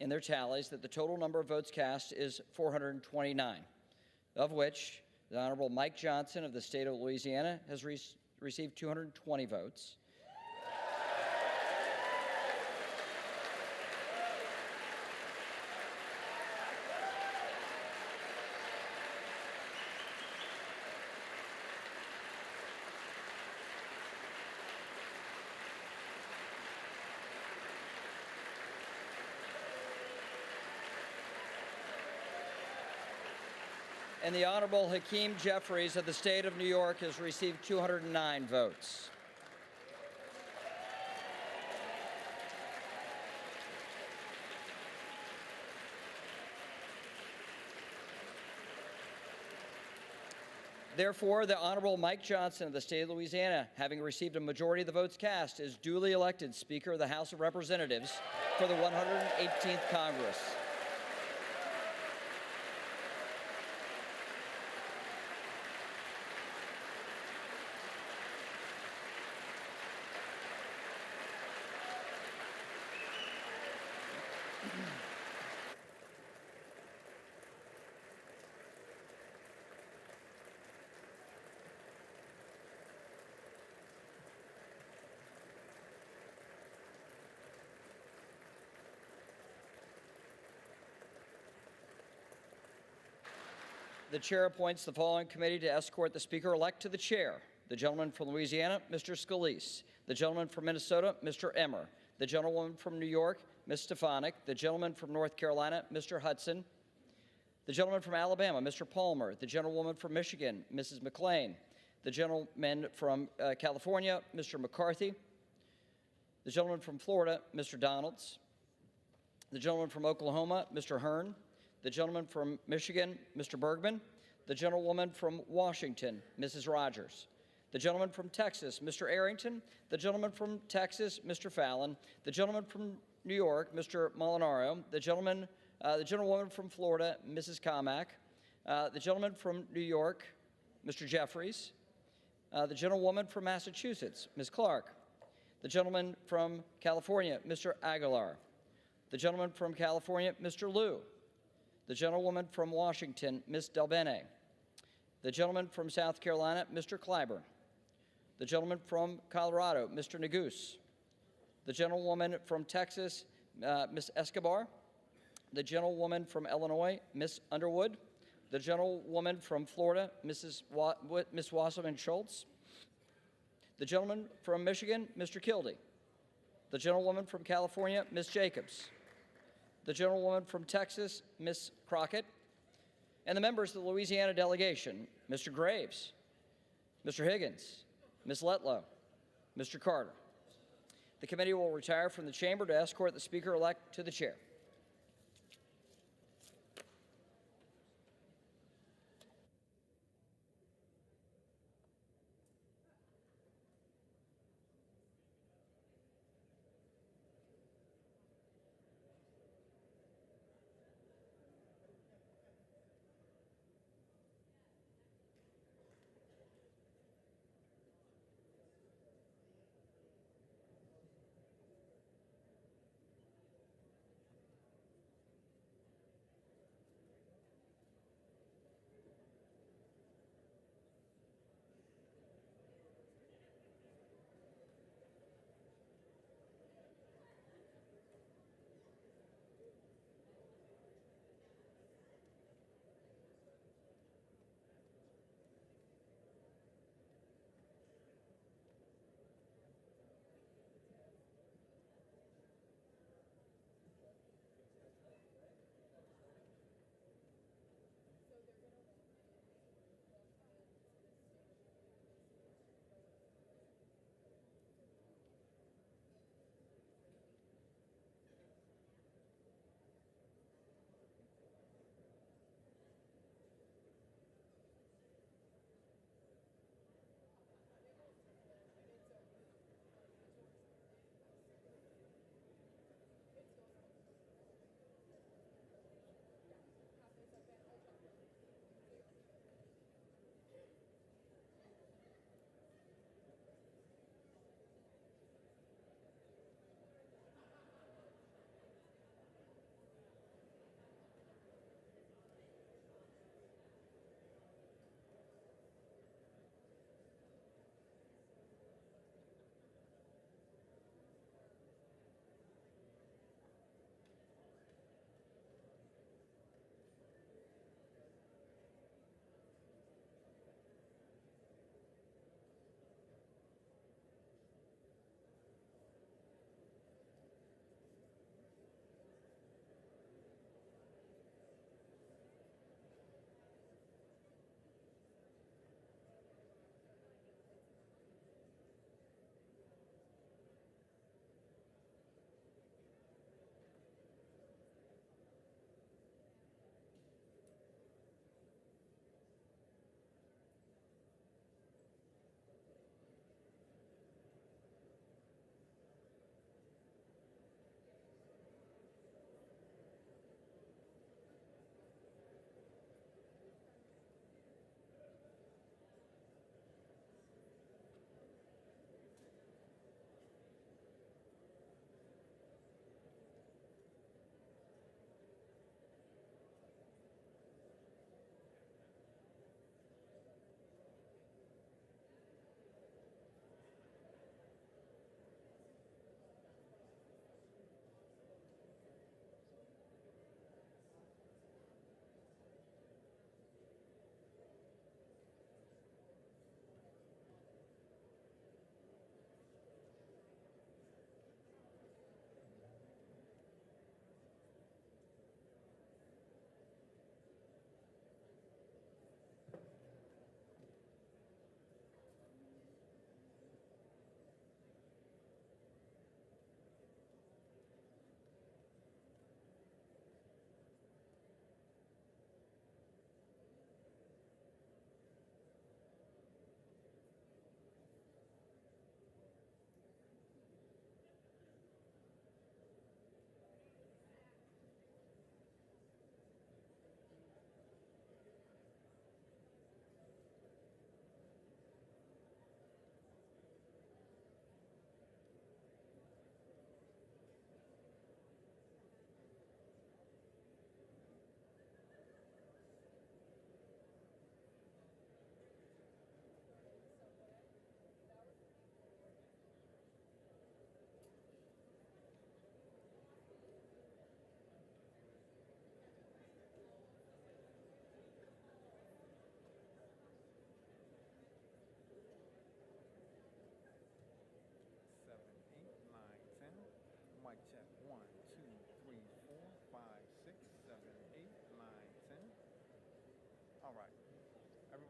In their tallies that the total number of votes cast is 429, of which the Honorable Mike Johnson of the state of Louisiana has received 220 votes. And the Honorable Hakeem Jeffries of the state of New York has received 209 votes. Therefore, the Honorable Mike Johnson of the state of Louisiana, having received a majority of the votes cast, is duly elected Speaker of the House of Representatives for the 118th Congress. The chair appoints the following committee to escort the speaker-elect to the chair: the gentleman from Louisiana, Mr. Scalise; the gentleman from Minnesota, Mr. Emmer; the gentlewoman from New York, Ms. Stefanik; the gentleman from North Carolina, Mr. Hudson; the gentleman from Alabama, Mr. Palmer; the gentlewoman from Michigan, Mrs. McLean; the gentleman from California, Mr. McCarthy; the gentleman from Florida, Mr. Donalds; the gentleman from Oklahoma, Mr. Hearn; the gentleman from Michigan, Mr. Bergman; the gentlewoman from Washington, Mrs. Rogers; the gentleman from Texas, Mr. Arrington; the gentleman from Texas, Mr. Fallon; the gentleman from New York, Mr. Molinaro; the gentlewoman from Florida, Mrs. Carmack; the gentleman from New York, Mr. Jeffries; the gentlewoman from Massachusetts, Ms. Clark; the gentleman from California, Mr. Aguilar; the gentleman from California, Mr. Liu; the gentlewoman from Washington, Ms. Delbene; the gentleman from South Carolina, Mr. Clyburn; the gentleman from Colorado, Mr. Neguse; the gentlewoman from Texas, Ms. Escobar, the gentlewoman from Illinois, Ms. Underwood, the gentlewoman from Florida, Ms. Wasserman Schultz, the gentleman from Michigan, Mr. Kildee, the gentlewoman from California, Ms. Jacobs, the gentlewoman from Texas, Ms. Crockett, and the members of the Louisiana delegation, Mr. Graves, Mr. Higgins, Ms. Letlow, Mr. Carter. The committee will retire from the chamber to escort the Speaker-elect to the chair.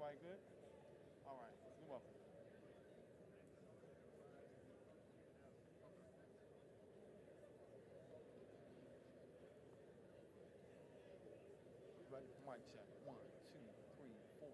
Everybody good? All right. You're welcome. Ready? Mic check. 1, 2, 3, 4.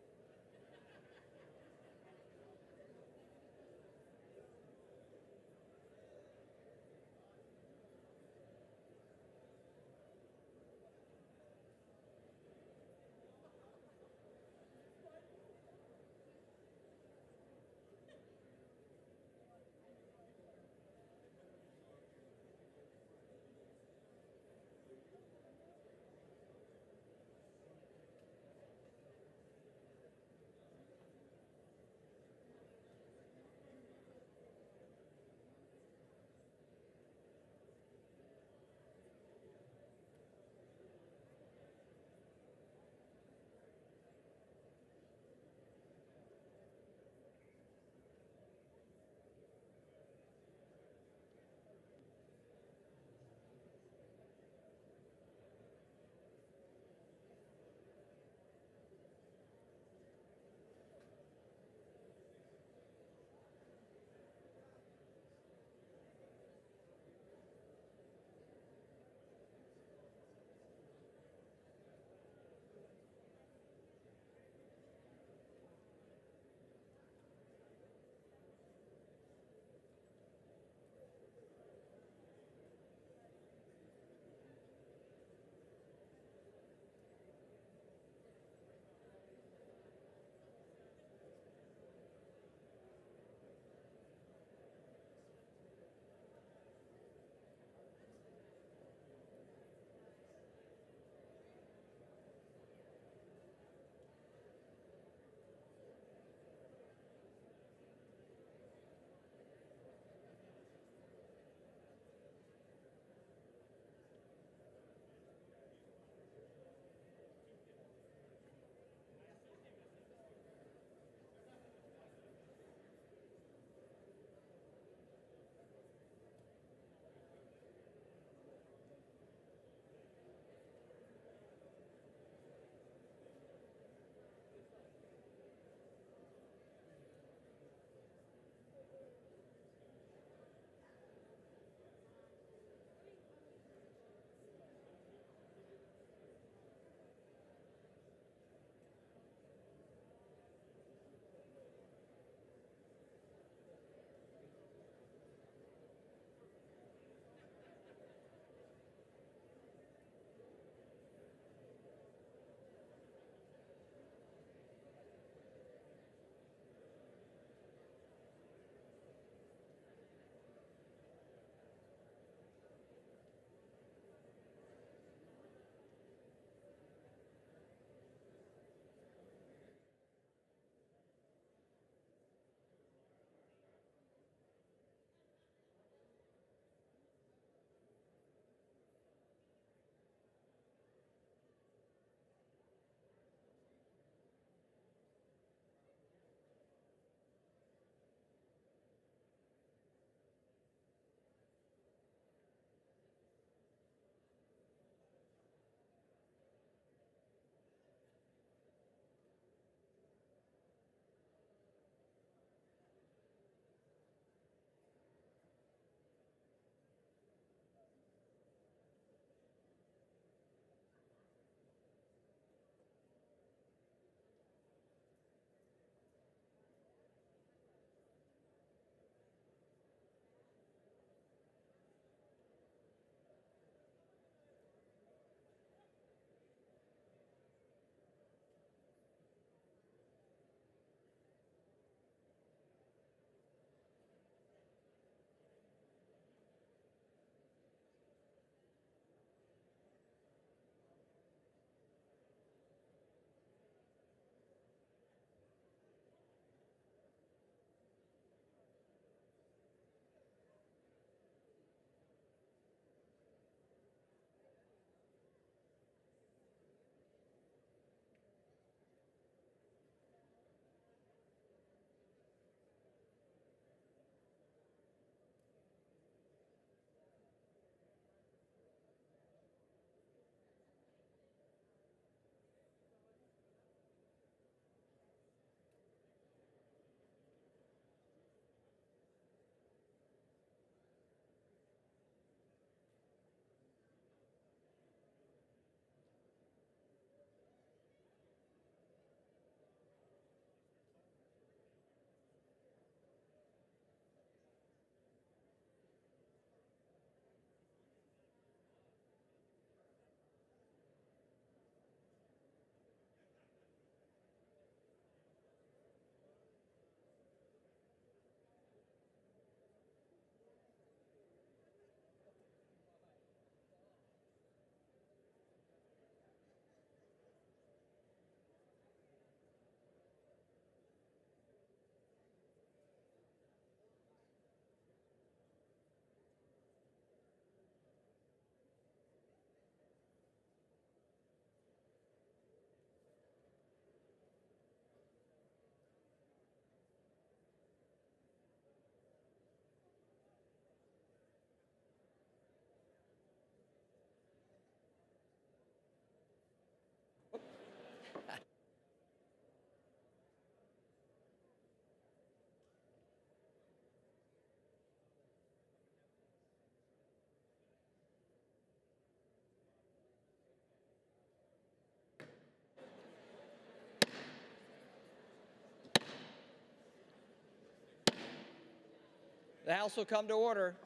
The House will come to order.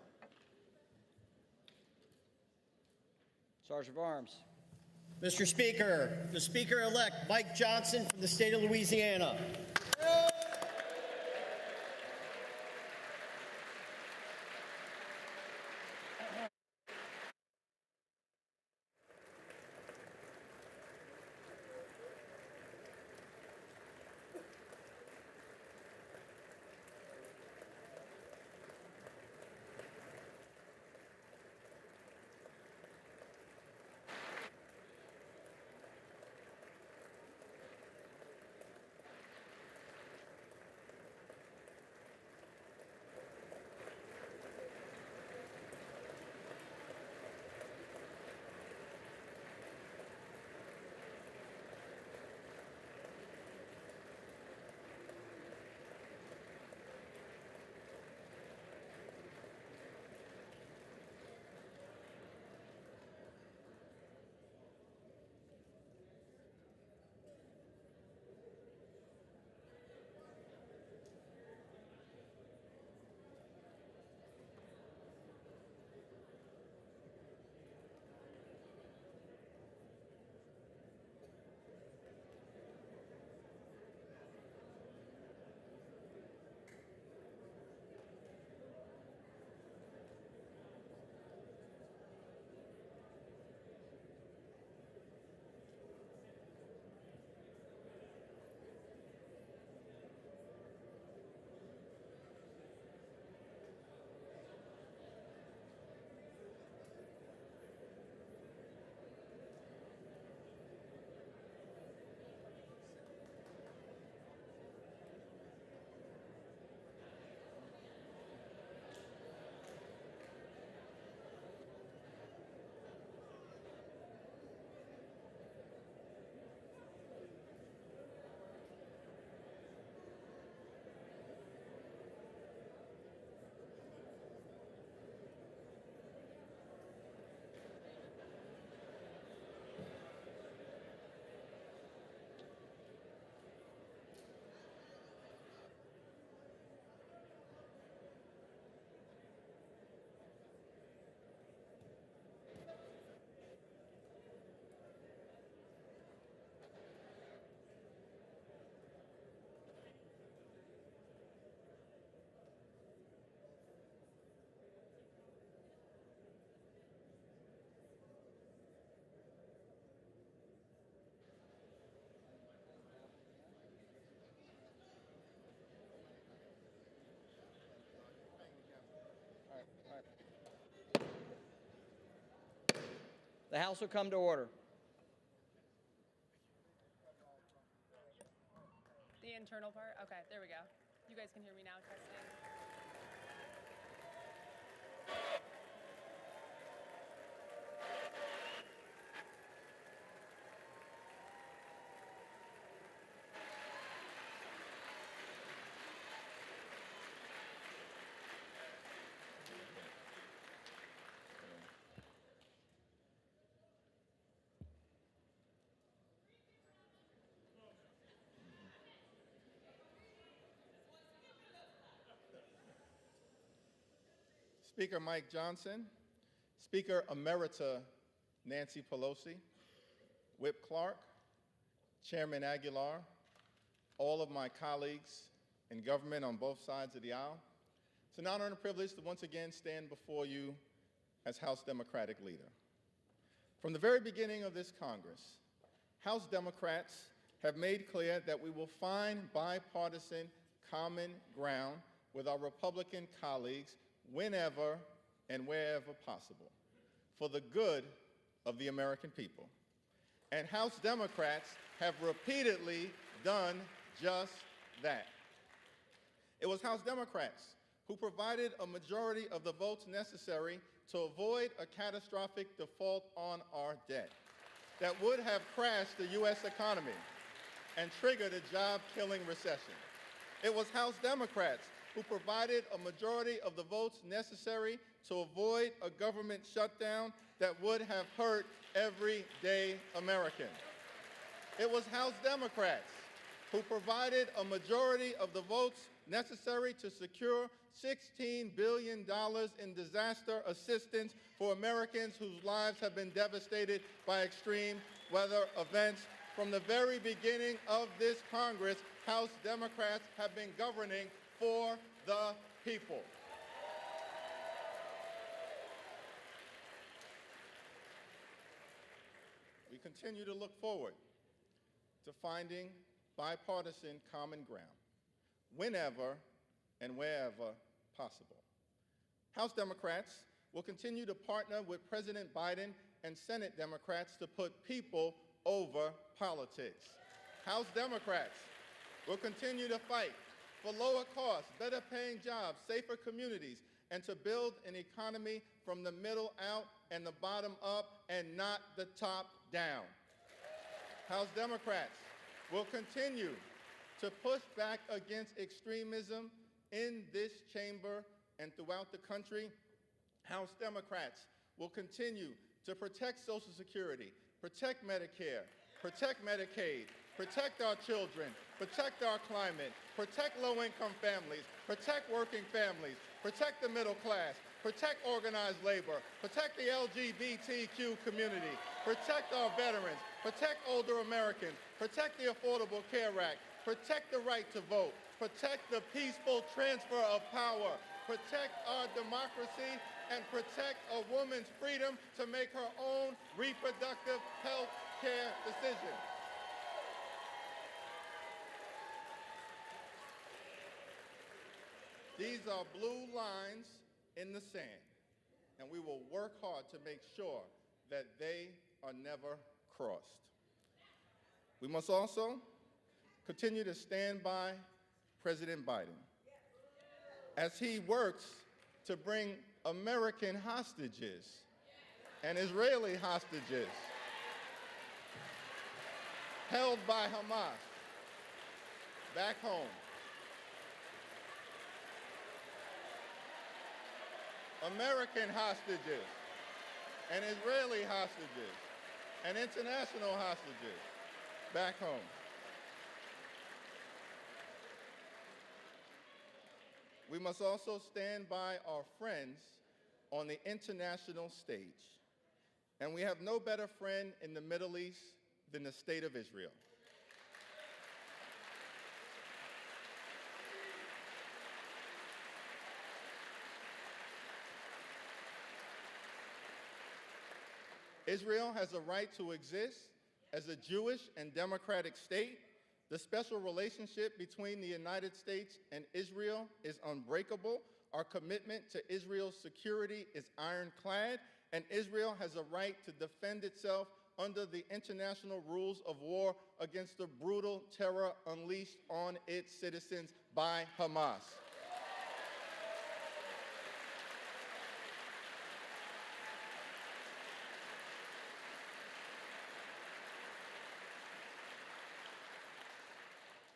Sergeant of Arms. Mr. Speaker, the Speaker-elect Mike Johnson from the state of Louisiana. The House will come to order. The internal part? Okay, there we go. You guys can hear me now, testing. Speaker Mike Johnson, Speaker Emerita Nancy Pelosi, Whip Clark, Chairman Aguilar, all of my colleagues in government on both sides of the aisle. It's an honor and a privilege to once again stand before you as House Democratic leader. From the very beginning of this Congress, House Democrats have made clear that we will find bipartisan common ground with our Republican colleagues whenever and wherever possible, for the good of the American people. And House Democrats have repeatedly done just that. It was House Democrats who provided a majority of the votes necessary to avoid a catastrophic default on our debt that would have crashed the U.S. economy and triggered a job-killing recession. It was House Democrats who provided a majority of the votes necessary to avoid a government shutdown that would have hurt everyday American. It was House Democrats who provided a majority of the votes necessary to secure $16 billion in disaster assistance for Americans whose lives have been devastated by extreme weather events. From the very beginning of this Congress, House Democrats have been governing for the people. We continue to look forward to finding bipartisan common ground whenever and wherever possible. House Democrats will continue to partner with President Biden and Senate Democrats to put people over politics. House Democrats will continue to fight for lower costs, better paying jobs, safer communities, and to build an economy from the middle out and the bottom up and not the top down. House Democrats will continue to push back against extremism in this chamber and throughout the country. House Democrats will continue to protect Social Security, protect Medicare, protect Medicaid, protect our children, protect our climate, protect low-income families, protect working families, protect the middle class, protect organized labor, protect the LGBTQ community, protect our veterans, protect older Americans, protect the Affordable Care Act, protect the right to vote, protect the peaceful transfer of power, protect our democracy, and protect a woman's freedom to make her own reproductive health care decisions. These are blue lines in the sand, and we will work hard to make sure that they are never crossed. We must also continue to stand by President Biden as he works to bring American hostages and Israeli hostages held by Hamas back home. American hostages and Israeli hostages and international hostages back home. We must also stand by our friends on the international stage. And we have no better friend in the Middle East than the State of Israel. Israel has a right to exist as a Jewish and democratic state. The special relationship between the United States and Israel is unbreakable. Our commitment to Israel's security is ironclad, and Israel has a right to defend itself under the international rules of war against the brutal terror unleashed on its citizens by Hamas.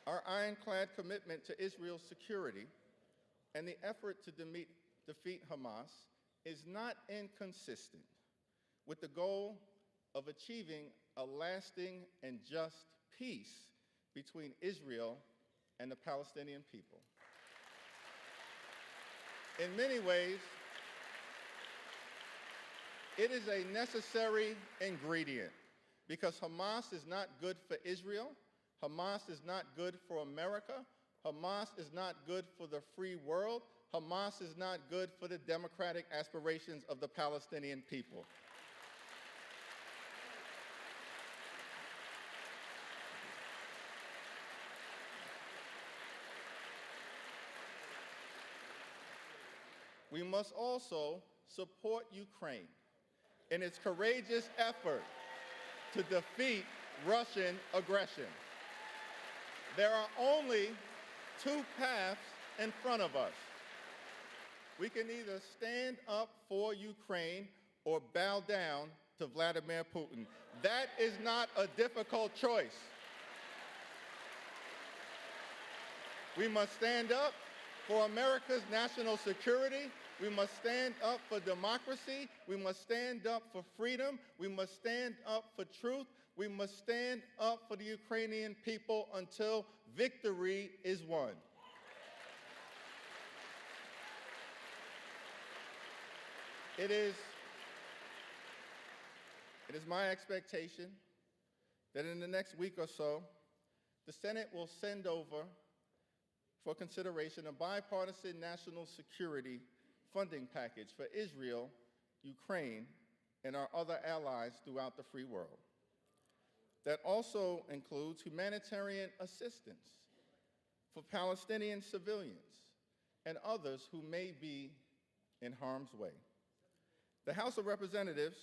Our ironclad commitment to Israel's security and the effort to defeat Hamas is not inconsistent with the goal of achieving a lasting and just peace between Israel and the Palestinian people. In many ways, it is a necessary ingredient because Hamas is not good for Israel. Hamas is not good for America. Hamas is not good for the free world. Hamas is not good for the democratic aspirations of the Palestinian people. We must also support Ukraine in its courageous effort to defeat Russian aggression. There are only two paths in front of us. We can either stand up for Ukraine or bow down to Vladimir Putin. That is not a difficult choice. We must stand up for America's national security. We must stand up for democracy. We must stand up for freedom. We must stand up for truth. We must stand up for the Ukrainian people until victory is won. It is my expectation that in the next week or so, the Senate will send over for consideration a bipartisan national security funding package for Israel, Ukraine, and our other allies throughout the free world. That also includes humanitarian assistance for Palestinian civilians and others who may be in harm's way. The House of Representatives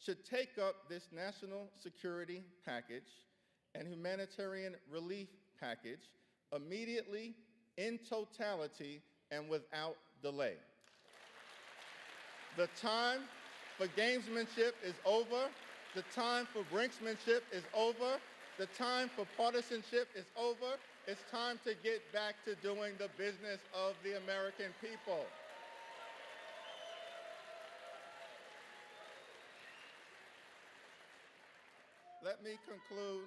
should take up this national security package and humanitarian relief package immediately, in totality, and without delay. The time for gamesmanship is over. The time for brinksmanship is over. The time for partisanship is over. It's time to get back to doing the business of the American people. Let me conclude.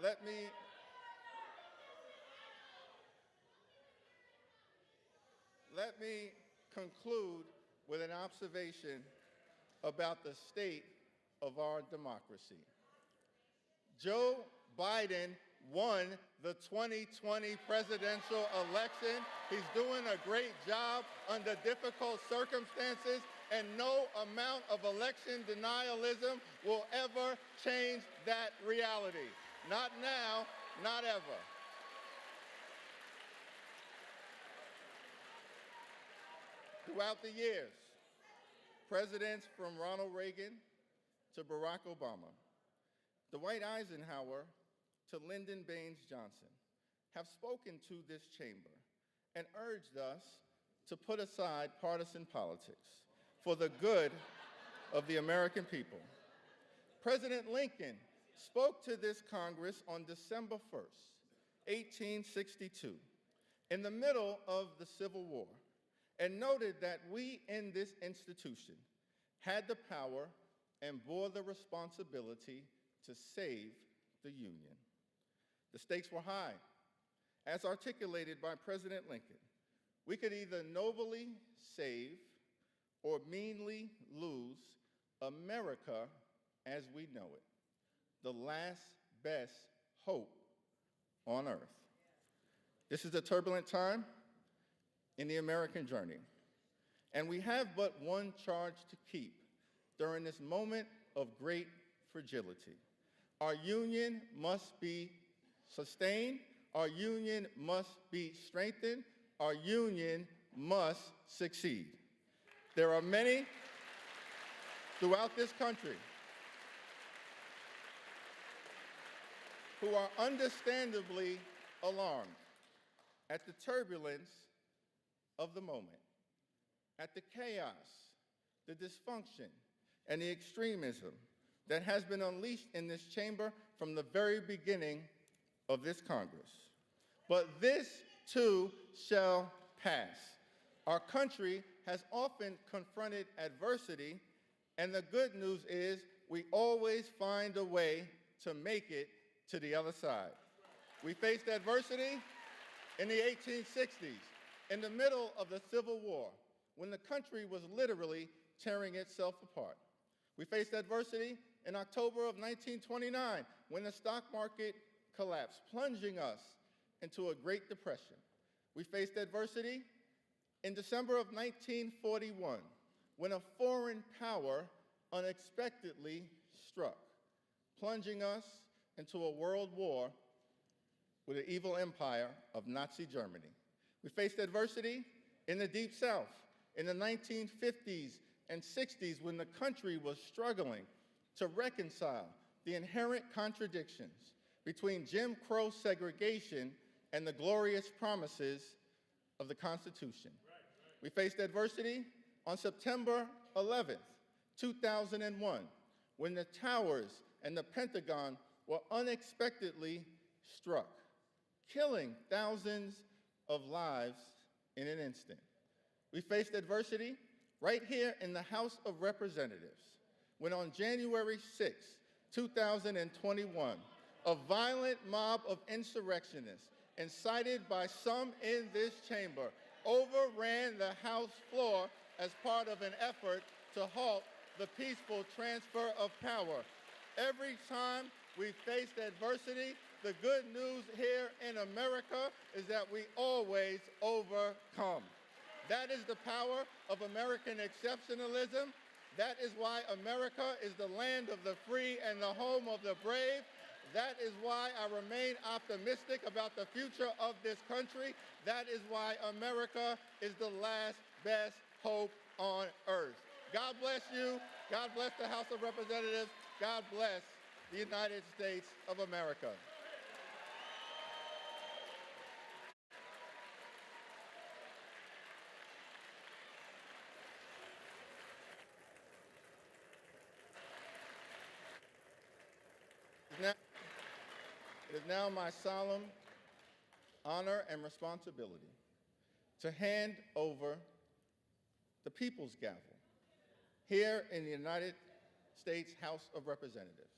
Let me conclude with an observation about the state of our democracy. Joe Biden won the 2020 presidential election. He's doing a great job under difficult circumstances, and no amount of election denialism will ever change that reality. Not now, not ever. Throughout the years, presidents from Ronald Reagan to Barack Obama, Dwight Eisenhower to Lyndon Baines Johnson have spoken to this chamber and urged us to put aside partisan politics for the good of the American people. President Lincoln spoke to this Congress on December 1st, 1862, in the middle of the Civil War, and noted that we in this institution had the power and bore the responsibility to save the Union. The stakes were high. As articulated by President Lincoln, we could either nobly save or meanly lose America as we know it, the last best hope on earth. This is a turbulent time in the American journey, and we have but one charge to keep during this moment of great fragility. Our union must be sustained. Our union must be strengthened. Our union must succeed. There are many throughout this country who are understandably alarmed at the turbulence of the moment, at the chaos, the dysfunction, and the extremism that has been unleashed in this chamber from the very beginning of this Congress. But this too shall pass. Our country has often confronted adversity, and the good news is we always find a way to make it to the other side. We faced adversity in the 1860s, in the middle of the Civil War, when the country was literally tearing itself apart. We faced adversity in October of 1929, when the stock market collapsed, plunging us into a Great Depression. We faced adversity in December of 1941, when a foreign power unexpectedly struck, plunging us into a world war with the evil empire of Nazi Germany. We faced adversity in the Deep South in the 1950s and 60s, when the country was struggling to reconcile the inherent contradictions between Jim Crow segregation and the glorious promises of the Constitution. We faced adversity on September 11th, 2001, when the towers and the Pentagon were unexpectedly struck, killing thousands of lives in an instant. We faced adversity right here in the House of Representatives, when on January 6, 2021, a violent mob of insurrectionists, incited by some in this chamber, overran the House floor as part of an effort to halt the peaceful transfer of power. Every time we faced adversity, the good news here in America is that we always overcome. That is the power of American exceptionalism. That is why America is the land of the free and the home of the brave. That is why I remain optimistic about the future of this country. That is why America is the last best hope on earth. God bless you. God bless the House of Representatives. God bless the United States of America. It is now my solemn honor and responsibility to hand over the People's Gavel here in the United States House of Representatives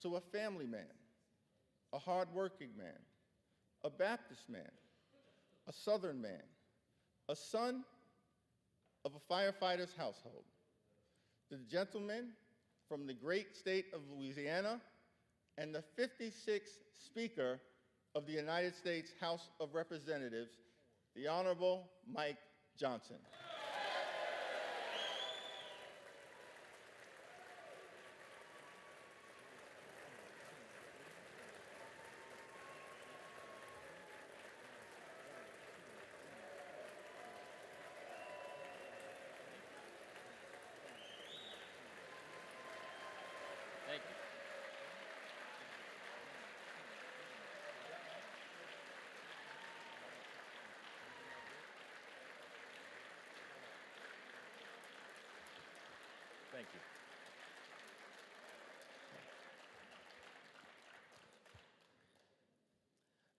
to a family man, a hardworking man, a Baptist man, a Southern man, a son of a firefighter's household, the gentleman from the great state of Louisiana and the 56th Speaker of the United States House of Representatives, the Honorable Mike Johnson. Thank you. Thank you.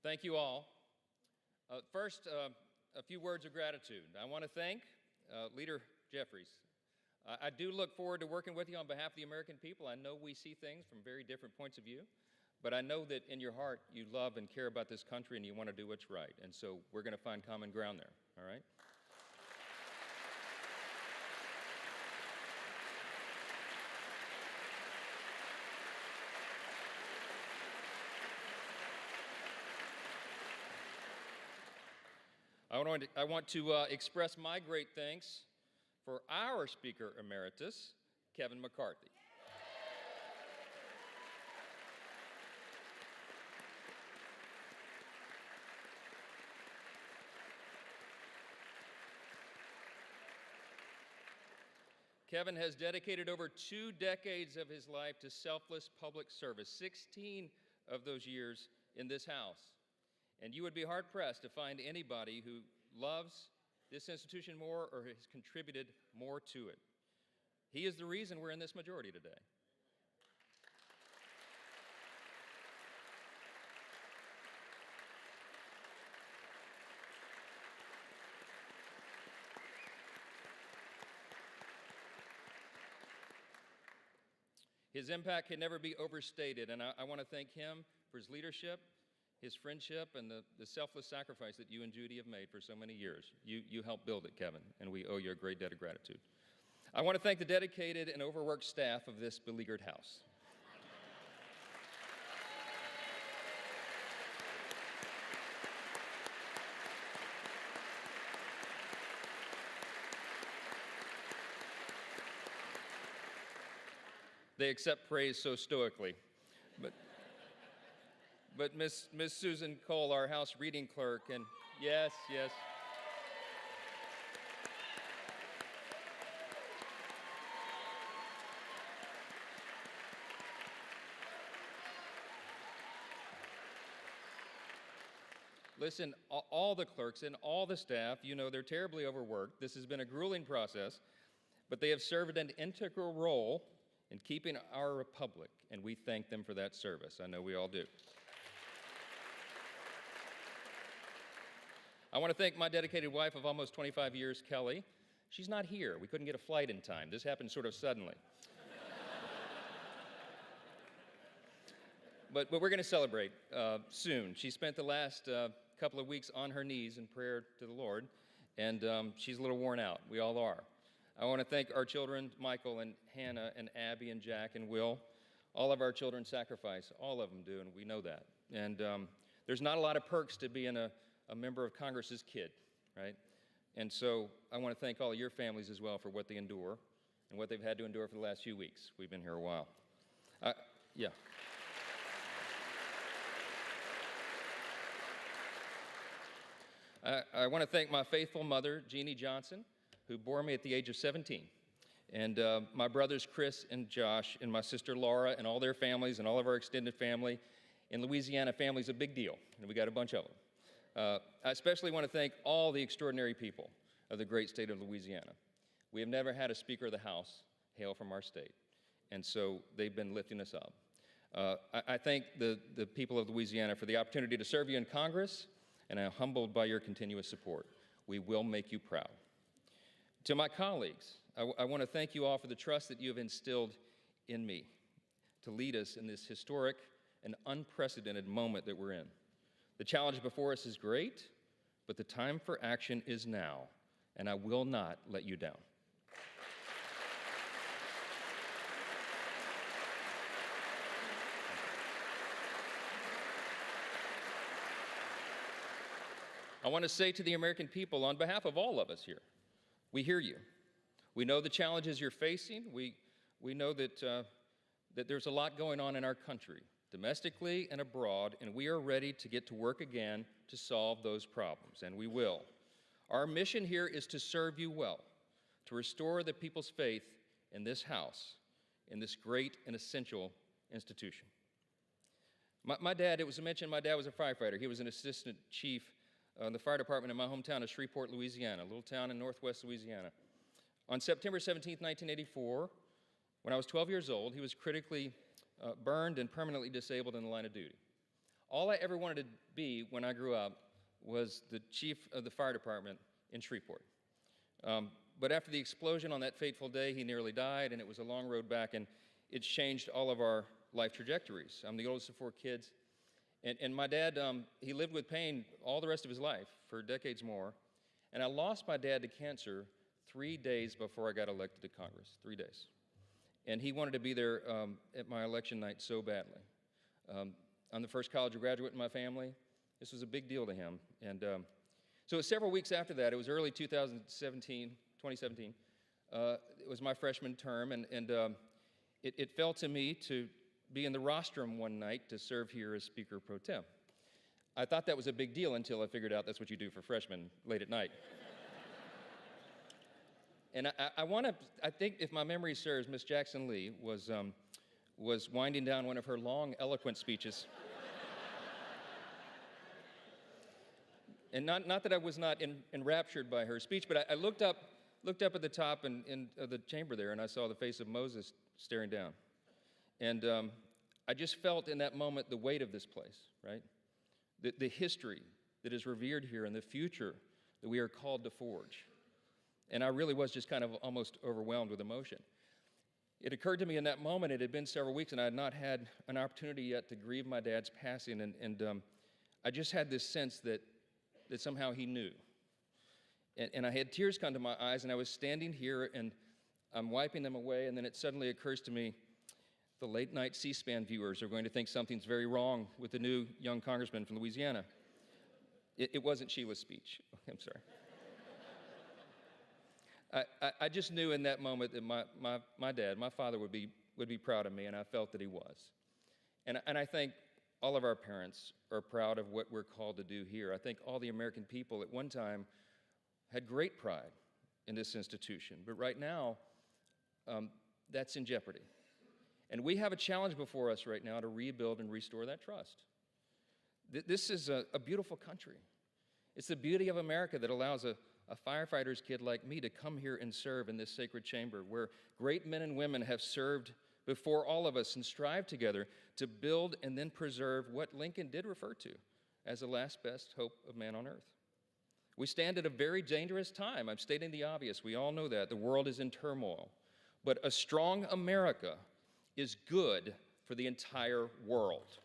Thank you all. First, a few words of gratitude. I want to thank Leader Jeffries. I do look forward to working with you on behalf of the American people. I know we see things from very different points of view, but I know that in your heart you love and care about this country and you want to do what's right. And so we're going to find common ground there, all right? I want to express my great thanks for our Speaker Emeritus, Kevin McCarthy. Kevin has dedicated over 2 decades of his life to selfless public service, 16 of those years in this House. And you would be hard-pressed to find anybody who loves this institution more or has contributed more to it. He is the reason we're in this majority today. His impact can never be overstated, and I want to thank him for his leadership, his friendship, and the selfless sacrifice that you and Judy have made for so many years. You helped build it, Kevin, and we owe you a great debt of gratitude. I want to thank the dedicated and overworked staff of this beleaguered House. They accept praise so stoically. But Miss Susan Cole, our House reading clerk, and yes. Listen, all the clerks and all the staff, you know they're terribly overworked. This has been a grueling process, but they have served an integral role in keeping our republic, and we thank them for that service. I know we all do. I want to thank my dedicated wife of almost 25 years, Kelly. She's not here. We couldn't get a flight in time. This happened sort of suddenly. But we're going to celebrate soon. She spent the last couple of weeks on her knees in prayer to the Lord, and she's a little worn out. We all are. I want to thank our children, Michael and Hannah and Abby and Jack and Will. All of our children sacrifice. All of them do, and we know that. And there's not a lot of perks to being a member of Congress's kid, right? And so I want to thank all of your families as well for what they endure and what they've had to endure for the last few weeks. We've been here a while. Yeah. I want to thank my faithful mother, Jeannie Johnson, who bore me at the age of 17. And my brothers, Chris and Josh, and my sister, Laura, and all their families, and all of our extended family. In Louisiana, family's a big deal, and we got a bunch of them. I especially want to thank all the extraordinary people of the great state of Louisiana. We have never had a Speaker of the House hail from our state, and so they've been lifting us up. I thank the people of Louisiana for the opportunity to serve you in Congress, and I'm humbled by your continuous support. We will make you proud. To my colleagues, I want to thank you all for the trust that you have instilled in me to lead us in this historic and unprecedented moment that we're in. The challenge before us is great, but the time for action is now, and I will not let you down. I want to say to the American people, on behalf of all of us here, we hear you. We know the challenges you're facing. We know that there's a lot going on in our country, domestically and abroad, and we are ready to get to work again to solve those problems, and we will. Our mission here is to serve you well, to restore the people's faith in this House, in this great and essential institution. My dad, it was mentioned, my dad was a firefighter. He was an assistant chief in the fire department in my hometown of Shreveport, Louisiana, a little town in northwest Louisiana. On September 17, 1984, when I was 12 years old, he was critically burned and permanently disabled in the line of duty. All I ever wanted to be when I grew up was the chief of the fire department in Shreveport. But after the explosion on that fateful day, he nearly died, and it was a long road back, and it's changed all of our life trajectories. I'm the oldest of 4 kids. And my dad, he lived with pain all the rest of his life for decades more. And I lost my dad to cancer 3 days before I got elected to Congress, 3 days. And he wanted to be there at my election night so badly. I'm the first college graduate in my family. This was a big deal to him. And so it was several weeks after that. It was early 2017. It was my freshman term, and it fell to me to be in the rostrum one night to serve here as Speaker Pro Tem. I thought that was a big deal until I figured out that's what you do for freshmen late at night. And I think if my memory serves, Miss Jackson Lee was winding down one of her long, eloquent speeches. And not that I was not enraptured by her speech, but I looked up at the top of the chamber there, and I saw the face of Moses staring down. And I just felt in that moment the weight of this place, right? The history that is revered here and the future that we are called to forge. And I really was just kind of almost overwhelmed with emotion. It occurred to me in that moment, it had been several weeks, and I had not had an opportunity yet to grieve my dad's passing, and I just had this sense that somehow he knew. And I had tears come to my eyes, and I was standing here, and I'm wiping them away, and then it suddenly occurs to me, the late-night C-SPAN viewers are going to think something's very wrong with the new young congressman from Louisiana. It wasn't Sheila's speech. I'm sorry. I just knew in that moment that my dad, my father, would be proud of me, and I felt that he was. And I think all of our parents are proud of what we're called to do here. I think all the American people at one time had great pride in this institution, but right now, that's in jeopardy. And we have a challenge before us right now to rebuild and restore that trust. This is a beautiful country. It's the beauty of America that allows a firefighter's kid like me to come here and serve in this sacred chamber where great men and women have served before all of us and strive together to build and then preserve what Lincoln did refer to as the last best hope of man on earth. We stand at a very dangerous time. I'm stating the obvious. We all know that. The world is in turmoil. But a strong America is good for the entire world.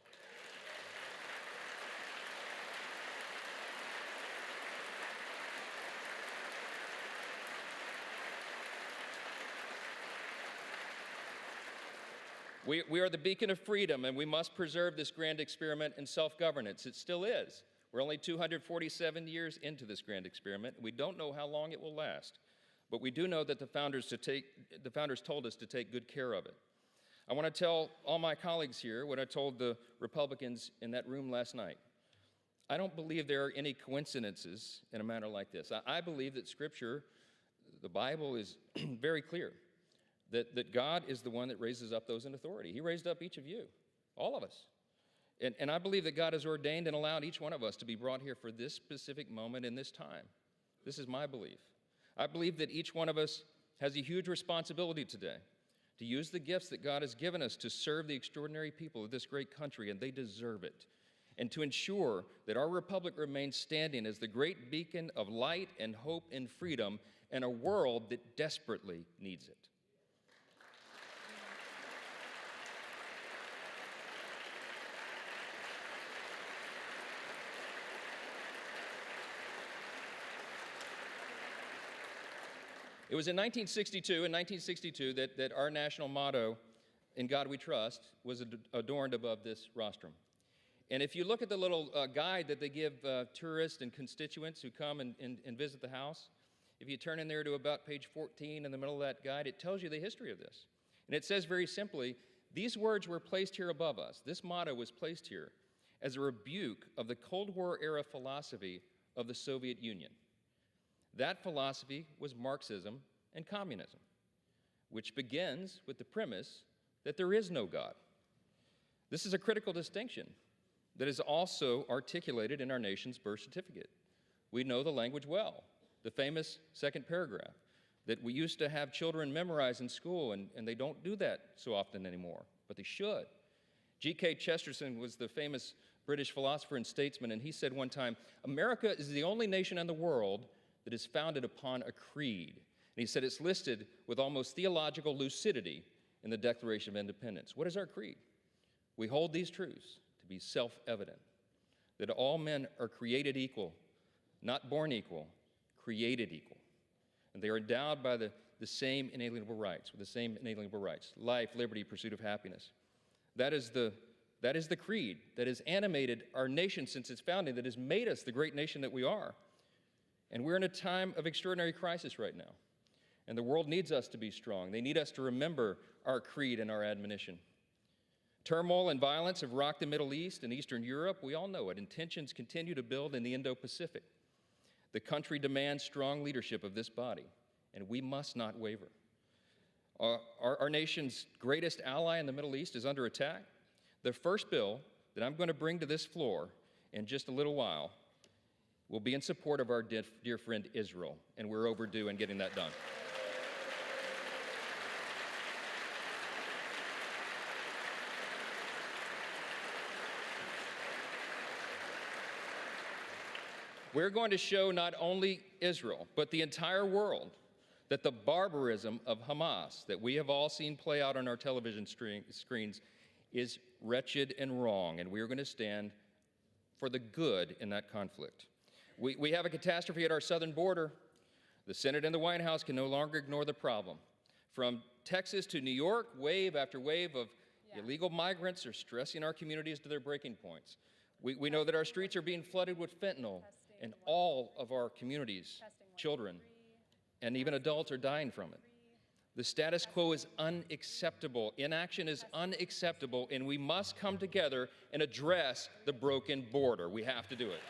We are the beacon of freedom, and we must preserve this grand experiment in self-governance. It still is. We're only 247 years into this grand experiment. We don't know how long it will last, but we do know that the founders told us to take good care of it. I want to tell all my colleagues here what I told the Republicans in that room last night. I don't believe there are any coincidences in a matter like this. I believe that Scripture, the Bible, is very clear that God is the one that raises up those in authority. He raised up each of you, all of us. And I believe that God has ordained and allowed each one of us to be brought here for this specific moment in this time. This is my belief. I believe that each one of us has a huge responsibility today to use the gifts that God has given us to serve the extraordinary people of this great country, and they deserve it, and to ensure that our republic remains standing as the great beacon of light and hope and freedom in a world that desperately needs it. It was in 1962 that our national motto, "In God We Trust," was adorned above this rostrum. And if you look at the little guide that they give tourists and constituents who come and visit the house, if you turn in there to about page 14 in the middle of that guide, it tells you the history of this. And it says very simply, these words were placed here above us. This motto was placed here as a rebuke of the Cold War era philosophy of the Soviet Union. That philosophy was Marxism and communism, which begins with the premise that there is no God. This is a critical distinction that is also articulated in our nation's birth certificate. We know the language well, the famous second paragraph that we used to have children memorize in school, and they don't do that so often anymore, but they should. G.K. Chesterton was the famous British philosopher and statesman, and he said one time, "America is the only nation in the world that is founded upon a creed." And he said it's listed with almost theological lucidity in the Declaration of Independence. What is our creed? We hold these truths to be self-evident, that all men are created equal, not born equal, created equal. And they are endowed by the same inalienable rights, with the same inalienable rights: life, liberty, pursuit of happiness. That is the creed that has animated our nation since its founding, that has made us the great nation that we are. And we're in a time of extraordinary crisis right now. And the world needs us to be strong. They need us to remember our creed and our admonition. Turmoil and violence have rocked the Middle East and Eastern Europe. We all know it. And tensions continue to build in the Indo-Pacific. The country demands strong leadership of this body, and we must not waver. Our nation's greatest ally in the Middle East is under attack. The first bill that I'm going to bring to this floor in just a little while will be in support of our dear friend Israel, and we're overdue in getting that done. We're going to show not only Israel, but the entire world that the barbarism of Hamas that we have all seen play out on our television screens is wretched and wrong, and we are going to stand for the good in that conflict. We have a catastrophe at our southern border. The Senate and the White House can no longer ignore the problem. From Texas to New York, wave after wave of illegal migrants are stressing our communities to their breaking points. We know that our streets are being flooded with fentanyl, and all of our communities, children, and even adults are dying from it. The status quo is unacceptable. Inaction is unacceptable, and we must come together and address the broken border. We have to do it.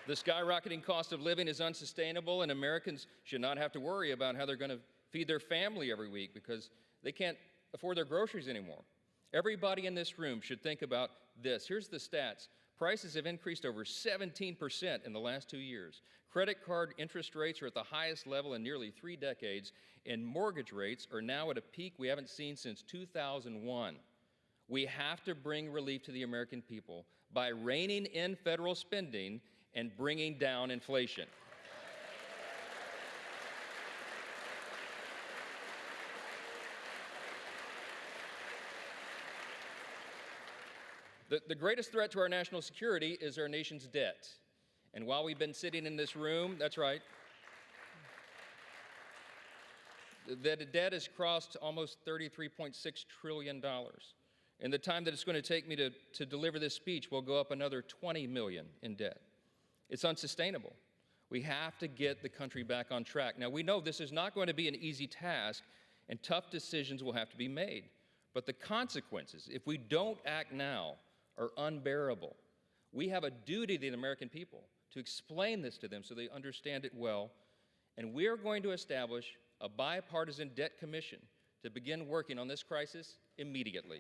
The skyrocketing cost of living is unsustainable, and Americans should not have to worry about how they're going to feed their family every week because they can't afford their groceries anymore. Everybody in this room should think about this. Here's the stats. Prices have increased over 17% in the last 2 years. Credit card interest rates are at the highest level in nearly 3 decades, and mortgage rates are now at a peak we haven't seen since 2001. We have to bring relief to the American people by reining in federal spending and bringing down inflation. The greatest threat to our national security is our nation's debt. And while we've been sitting in this room, that's right, the debt has crossed almost $33.6 trillion. In the time that it's going to take me to deliver this speech, we'll go up another $20 million in debt. It's unsustainable. We have to get the country back on track. Now, we know this is not going to be an easy task, and tough decisions will have to be made. But the consequences, if we don't act now, are unbearable. We have a duty to the American people to explain this to them so they understand it well. And we are going to establish a bipartisan debt commission to begin working on this crisis immediately.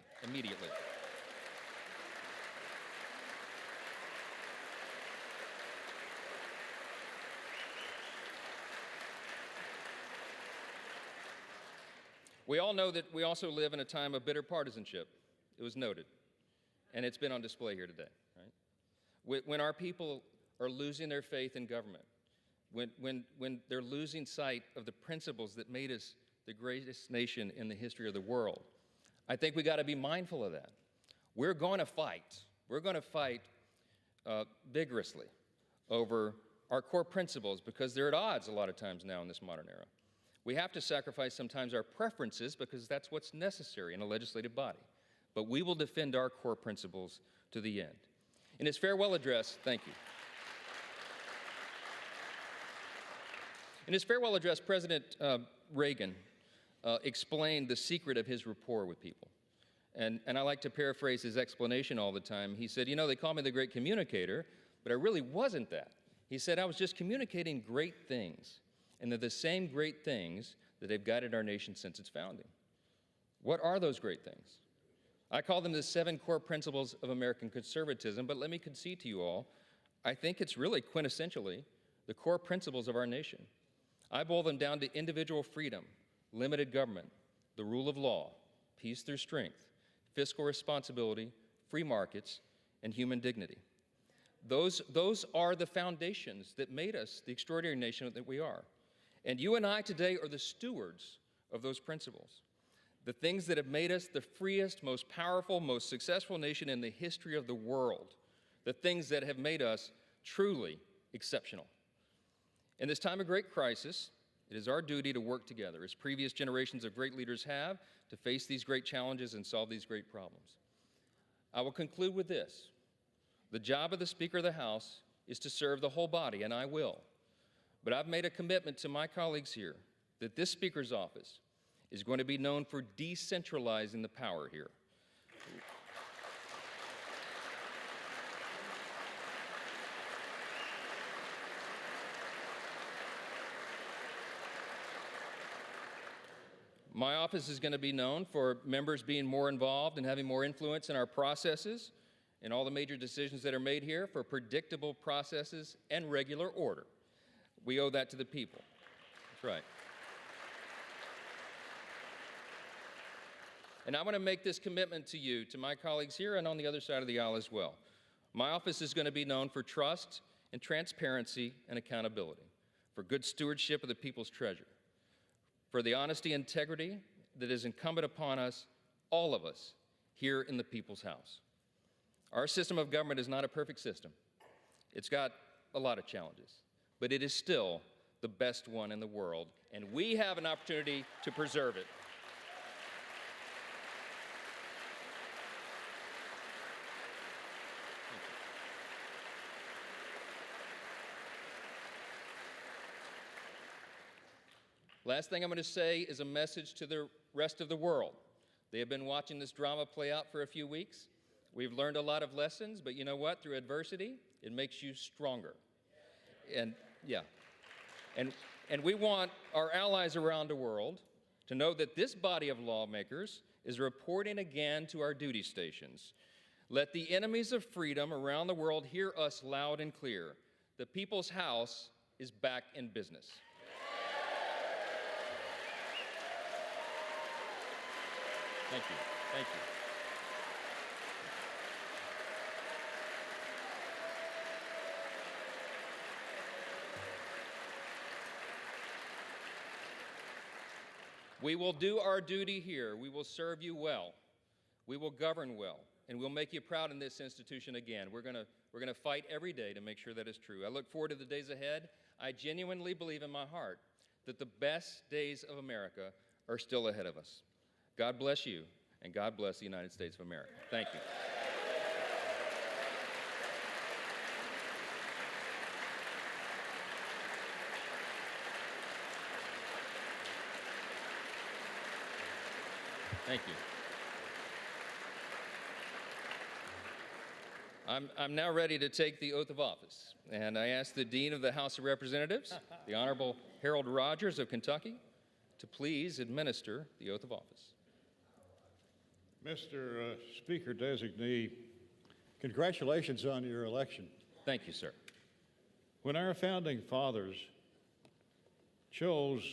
We all know that we also live in a time of bitter partisanship. It was noted, and it's been on display here today, right? When our people are losing their faith in government, when they're losing sight of the principles that made us the greatest nation in the history of the world, I think we got to be mindful of that. We're going to fight. We're going to fight vigorously over our core principles because they're at odds a lot of times now in this modern era. We have to sacrifice sometimes our preferences because that's what's necessary in a legislative body. But we will defend our core principles to the end. In his farewell address, thank you. In his farewell address, President Reagan explained the secret of his rapport with people. And I like to paraphrase his explanation all the time. He said, you know, they call me the great communicator, but I really wasn't that. He said, I was just communicating great things. And they're the same great things that have guided our nation since its founding. What are those great things? I call them the 7 core principles of American conservatism, but let me concede to you all, I think it's really quintessentially the core principles of our nation. I boil them down to individual freedom, limited government, the rule of law, peace through strength, fiscal responsibility, free markets, and human dignity. Those are the foundations that made us the extraordinary nation that we are. And you and I today are the stewards of those principles, the things that have made us the freest, most powerful, most successful nation in the history of the world, the things that have made us truly exceptional. In this time of great crisis, it is our duty to work together, as previous generations of great leaders have, to face these great challenges and solve these great problems. I will conclude with this. The job of the Speaker of the House is to serve the whole body, and I will. But I've made a commitment to my colleagues here that this Speaker's office is going to be known for decentralizing the power here. My office is going to be known for members being more involved and having more influence in our processes and all the major decisions that are made here, for predictable processes and regular order. We owe that to the people. That's right. And I want to make this commitment to you, to my colleagues here and on the other side of the aisle as well. My office is going to be known for trust and transparency and accountability, for good stewardship of the people's treasure, for the honesty and integrity that is incumbent upon us, all of us, here in the people's house. Our system of government is not a perfect system. It's got a lot of challenges, but it is still the best one in the world, and we have an opportunity to preserve it. Last thing I'm going to say is a message to the rest of the world. They have been watching this drama play out for a few weeks. We've learned a lot of lessons, but you know what? Through adversity, it makes you stronger. And we want our allies around the world to know that this body of lawmakers is reporting again to our duty stations. Let the enemies of freedom around the world hear us loud and clear. The People's House is back in business. Thank you. Thank you. We will do our duty here. We will serve you well. We will govern well. and we'll make you proud in this institution again. We're gonna fight every day to make sure that is true. I look forward to the days ahead. I genuinely believe in my heart that the best days of America are still ahead of us. God bless you, and God bless the United States of America. Thank you. Thank you. I'm now ready to take the oath of office, and I ask the Dean of the House of Representatives, the Honorable Harold Rogers of Kentucky, to please administer the oath of office. Mr. Speaker designee, congratulations on your election. Thank you, sir. When our founding fathers chose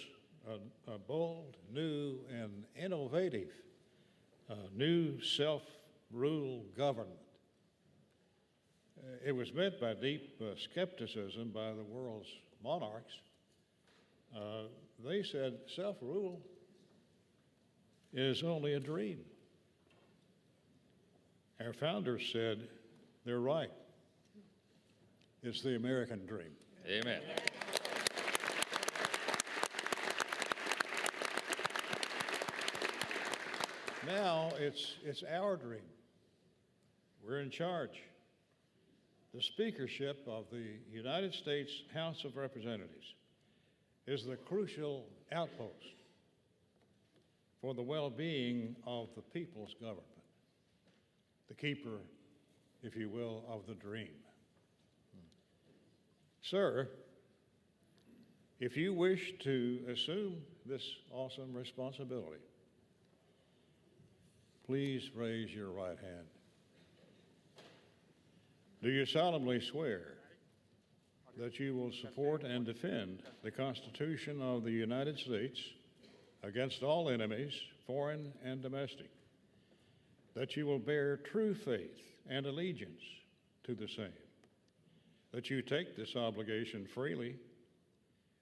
a bold, new, and innovative new self-rule government, it was met by deep skepticism by the world's monarchs. They said self-rule is only a dream. Our founders said they're right. It's the American dream. Amen. Now it's our dream. We're in charge. The speakership of the United States House of Representatives is the crucial outpost for the well-being of the people's government, the keeper, if you will, of the dream. Sir, if you wish to assume this awesome responsibility, please raise your right hand. Do you solemnly swear that you will support and defend the Constitution of the United States against all enemies, foreign and domestic, that you will bear true faith and allegiance to the same, that you take this obligation freely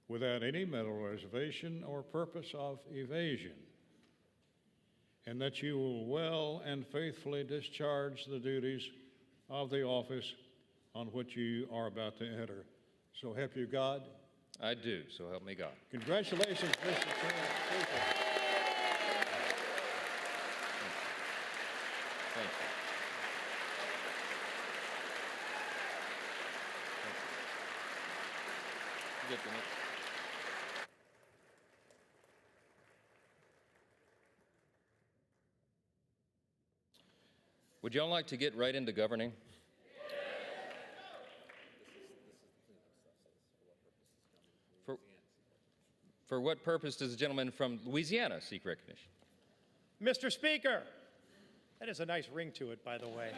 without any mental reservation or purpose of evasion, and that you will well and faithfully discharge the duties of the office on which you are about to enter. So help you God? I do, so help me God. Congratulations, Mr. Speaker. Thank you. You get the next. Would y'all like to get right into governing? For what purpose does the gentleman from Louisiana seek recognition? Mr. Speaker, that is a nice ring to it, by the way.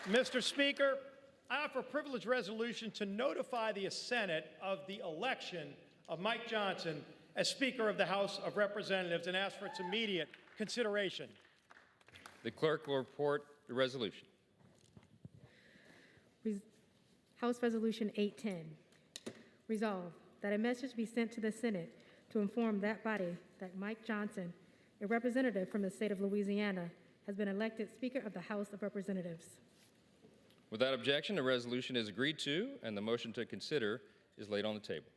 Mr. Speaker, I offer a privileged resolution to notify the Senate of the election of Mike Johnson as Speaker of the House of Representatives and ask for its immediate consideration. The clerk will report the resolution. House Resolution 810. Resolve that a message be sent to the Senate to inform that body that Mike Johnson, a representative from the state of Louisiana, has been elected Speaker of the House of Representatives. Without objection, the resolution is agreed to, and the motion to consider is laid on the table.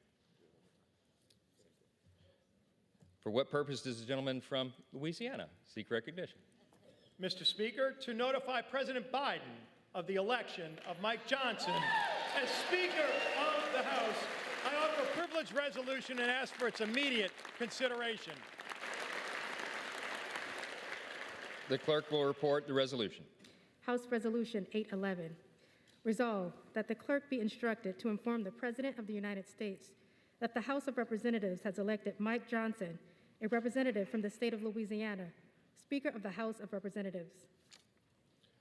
For what purpose does the gentleman from Louisiana seek recognition? Mr. Speaker, to notify President Biden of the election of Mike Johnson as Speaker of the House, I offer a privileged resolution and ask for its immediate consideration. The clerk will report the resolution. House Resolution 811. Resolve that the clerk be instructed to inform the President of the United States that the House of Representatives has elected Mike Johnson, a representative from the state of Louisiana, Speaker of the House of Representatives.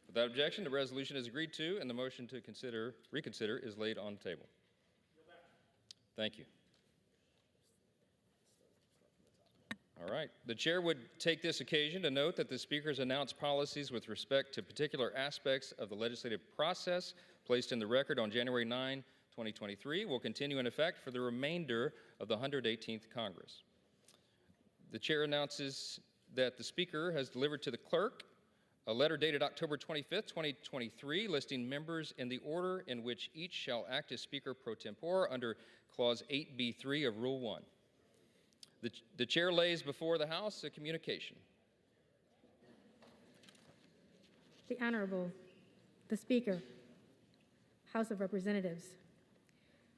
Without objection, the resolution is agreed to, and the motion to reconsider is laid on the table. Thank you. All right. The chair would take this occasion to note that the speaker's announced policies with respect to particular aspects of the legislative process placed in the record on January 9, 2023 will continue in effect for the remainder of the 118th Congress. The chair announces that the Speaker has delivered to the clerk a letter dated October 25th, 2023, listing members in the order in which each shall act as Speaker pro tempore under Clause 8B3 of Rule 1. The Chair lays before the House a communication. The Honorable, the Speaker, House of Representatives.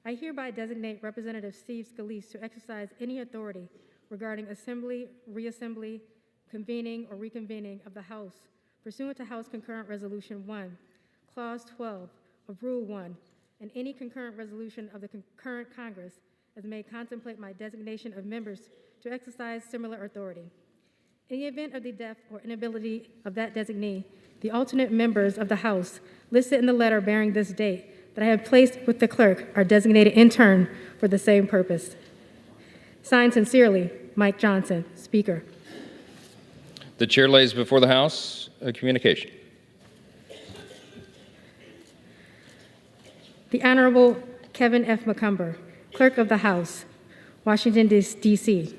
I hereby designate Representative Steve Scalise to exercise any authority regarding assembly, reassembly, convening, or reconvening of the House pursuant to House Concurrent Resolution 1, Clause 12 of Rule 1, and any concurrent resolution of the concurrent Congress as may contemplate my designation of members to exercise similar authority. In the event of the death or inability of that designee, the alternate members of the House listed in the letter bearing this date that I have placed with the clerk are designated in turn for the same purpose. Signed sincerely, Mike Johnson, Speaker. The Chair lays before the House a communication. The Honorable Kevin F. McCumber, Clerk of the House, Washington, D.C.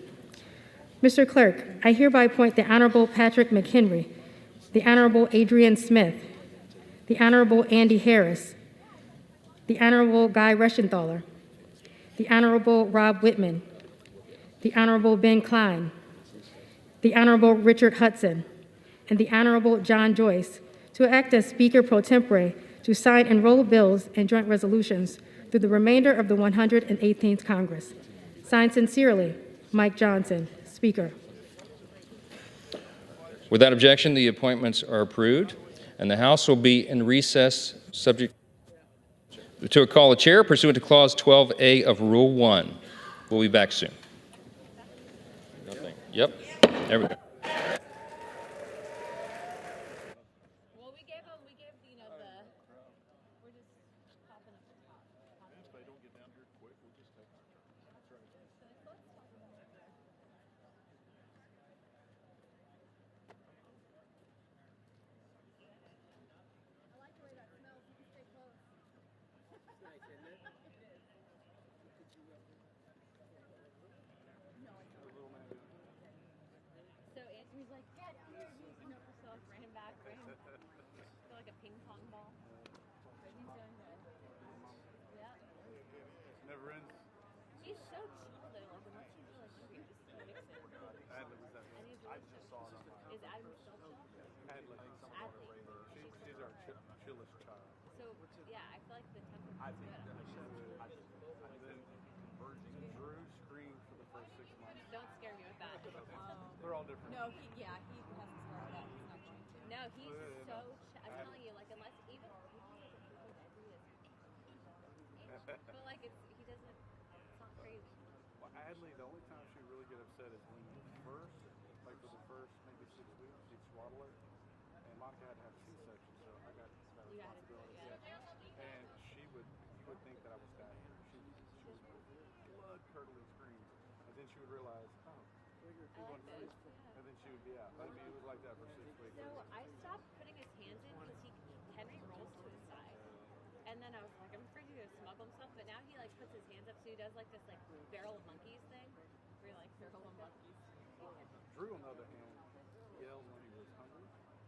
Mr. Clerk, I hereby appoint the Honorable Patrick McHenry, the Honorable Adrian Smith, the Honorable Andy Harris, the Honorable Guy Reschenthaler, the Honorable Rob Whitman, the Honorable Ben Klein, the Honorable Richard Hudson, and the Honorable John Joyce to act as Speaker pro tempore to sign and roll bills and joint resolutions through the remainder of the 118th Congress. Signed sincerely, Mike Johnson, Speaker. Without objection, the appointments are approved, and the House will be in recess subject to a call of chair pursuant to Clause 12A of Rule 1. We'll be back soon. Yep, there we go. Well, we gave, you know, we're just popping up the top. If they don't get down here quick, we'll just take our turn. That's right. I like the way that smells. You can stay close. It's nice, isn't it? It is. No, I don't. So Anthony's like, get here. So I ran him back, ran him back. Feel like a ping pong ball. But he's doing good. Yeah. Never ends. He's so chill though, like unless you feel like you just mix it. And he's I just saw it on my. Is Adam still chill? Adley. She's our chillest child. So yeah, I feel like the temperature I is think good. and then Drew screamed for the first 6 months. Don't scare me with that. They're all different. No, he hasn't started that. He's not going to. No, he's so I'm telling you, like unless even but like he doesn't. It's not crazy. Well, Adley, the only time she would really get upset is when first, like for the first maybe 6 weeks, she'd swaddle her. And Monica had to have a C-section, so I got that responsibility. And you would think that I was dying. She would blood curdling screams, and then she would realize, oh, and then she would be out. I mean, it was like that for 6 weeks. So I stopped putting his hands in because Henry rolls to his side, and then I was like, I'm afraid he's gonna smuggle himself. But now he like puts his hands up, so he does like this like barrel of monkeys thing. Where you're like barrel of monkeys. Drew, on the other hand, yelled when he was hungry,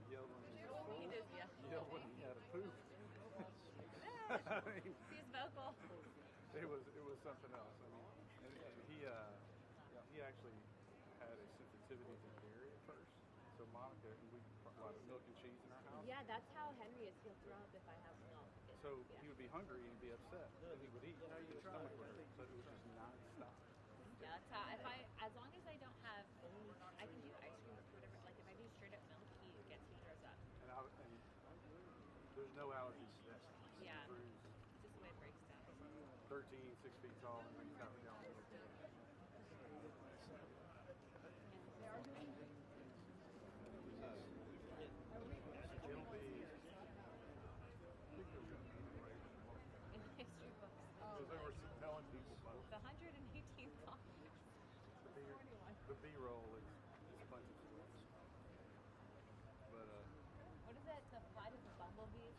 yelled when he was full, He does, yeah. yelled when he had a poop. I mean, He's vocal. it was something else. I mean, and he actually had a sensitivity to dairy at first. So Monica, we put a lot of milk and cheese in our house. Yeah, that's how Henry is. He'll throw up if I have milk. So he would be hungry and he'd be upset, and he would eat. His stomach would hurt, but it was just non-stop. Yeah, that's how. As long as I don't have, I can do ice cream or whatever. Like if I do straight up milk, he throws up. And there's no allergies to that. Yeah. Drew's It's just the way it breaks down. 13, 6 feet tall, and he's got a gallon of milk. Because they were telling people about The 118th Congress. the B-roll is plenty. But What is that? The flight of the bumblebees?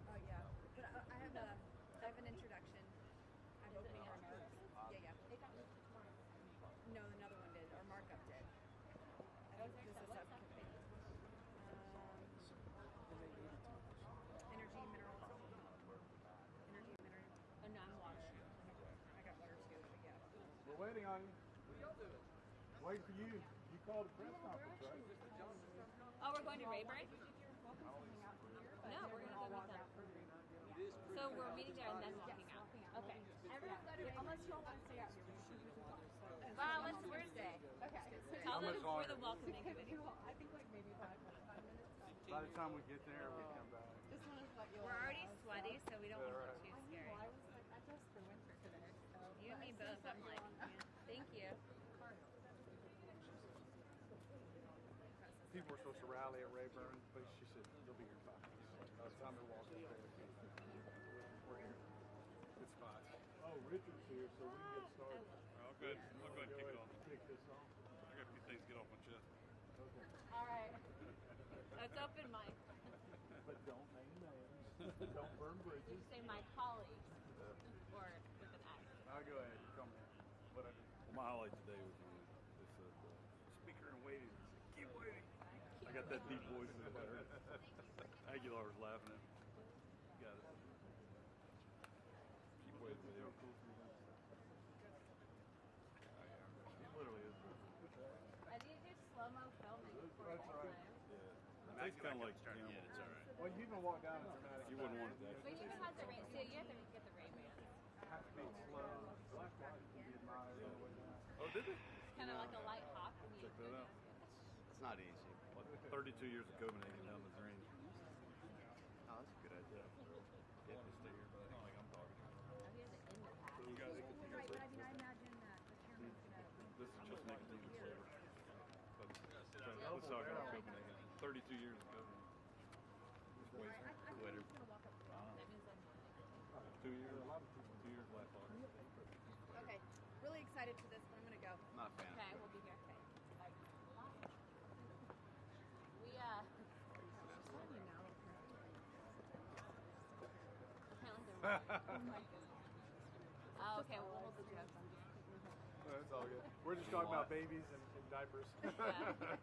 Oh yeah, but I have an introduction. on you. Waiting for you. You called a press conference, right? Oh, we're going to Rayburn? No, we're going to go meet them. So we're meeting there and then walking out. Okay. Everyone go to Rayburn. Unless you all want to stay out here. Wow, it's Thursday. Okay. Tell them we're the welcoming committee. I think like maybe 5 minutes. By the time we get there, we come back. Just want to let you We're already sweaty, so we don't want to look too I scary. know, I was like, I dressed for winter today. So. You and me both. I'm like, thank you. People were supposed to rally at Rayburn, but she said they'll be here in 5 minutes. By the time they're walking there, we're here. It's 5. Oh, Richard's here, so we can get started. I'll go ahead and kick it off. Kick this off. I got a few things to get off my chest. Okay. All right. Let's open mic. But don't name names. Don't burn bridges. You say my colleagues. Or with an X. I'll go ahead. Come here. What I do. Well, my highlight today was when they said, speaker in waiting. Keep waiting. I got that deep voice in there. Aguilar was laughing at me. Got it. Keep waiting. It literally is. I need to do slow-mo filming for That's all right. Yeah. It's kind of like camel. Yeah, it's all right. Well, you can walk down and dramatic. You wouldn't want it that. But even has the Ray, so you have to get the Ray-Bans. Have to be slow. Black light can be admired all the way down. Oh, did they? It's kind of like a light hop when you Check that out. It's not easy. What, 32 years of Copenhagen down the drain. Oh, that's a good idea. Yeah, just stay here. It's not like I'm talking. Oh, he has it in the pack. You guys, Right, but I mean, I imagine that the chairman's gonna. this is just nicotine and flavor. Let's talk about Copenhagen. 32 years of Copenhagen. Just wait. Later. That means I'm 2 years. 2 years left on it. Okay, really excited for this, but I'm gonna go. I'm not a fan. okay. We'll be here. Okay. We apparently oh, okay. Well, we'll do that. That's all good. We're just talking about babies and diapers. Yeah.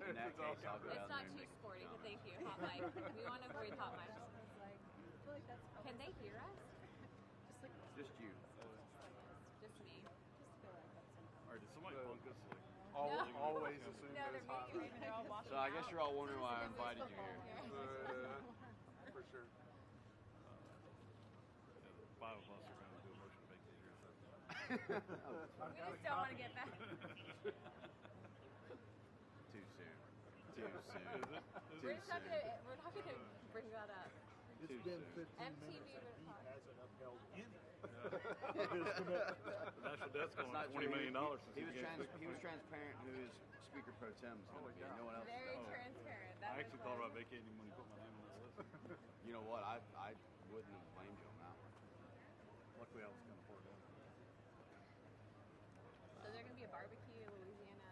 In that It's all case, I'll go It's down not there and too make a sporty, but comment. thank you. Hot mic. We want to avoid hot mics. That's Can they hear us? Just you. Just me. Or did somebody punk us? Like, Always assume No, that they're it's hot. making they're all walking So I guess out. you're all wondering why I invited you here. For sure. 5 of us are going to do a motion to vacate here. So. We just don't want to get back. Too soon. Too soon. We're not gonna bring that up. It's Too been soon. 15 MTV minutes and would he talk. hasn't upheld any. The national debt's going That's up not $20 true. million since He was, became he was transparent who his Speaker Pro Tem is going to be. No one else. Very knows. transparent. I That actually thought about vacating him when he put my name on this list. You know what? I wouldn't have blamed you on that one. Luckily, I was going to pour it down. So is there gonna be a barbecue in Louisiana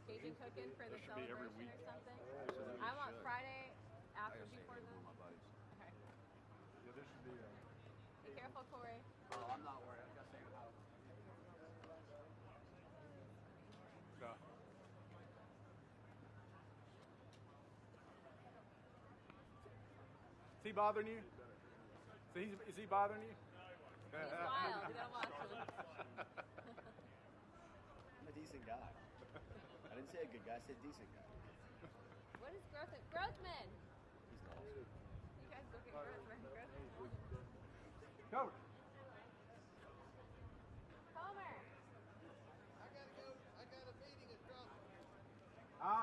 Cajun cooking for the There should be every celebration week. or something? Absolutely I'm on should. Friday I after gotta say, before one the. of my buddies. Okay. Yeah, there should be a. Be careful, Corey. Oh, I'm not worried. I got the same house. Is he bothering you? Is he bothering you? He's wild. You gotta watch him. I'm a decent guy. I didn't say a good guy. I said decent guy. What is Grothman? Grothman! He's lost. You guys go get Grothman. Cover. Palmer!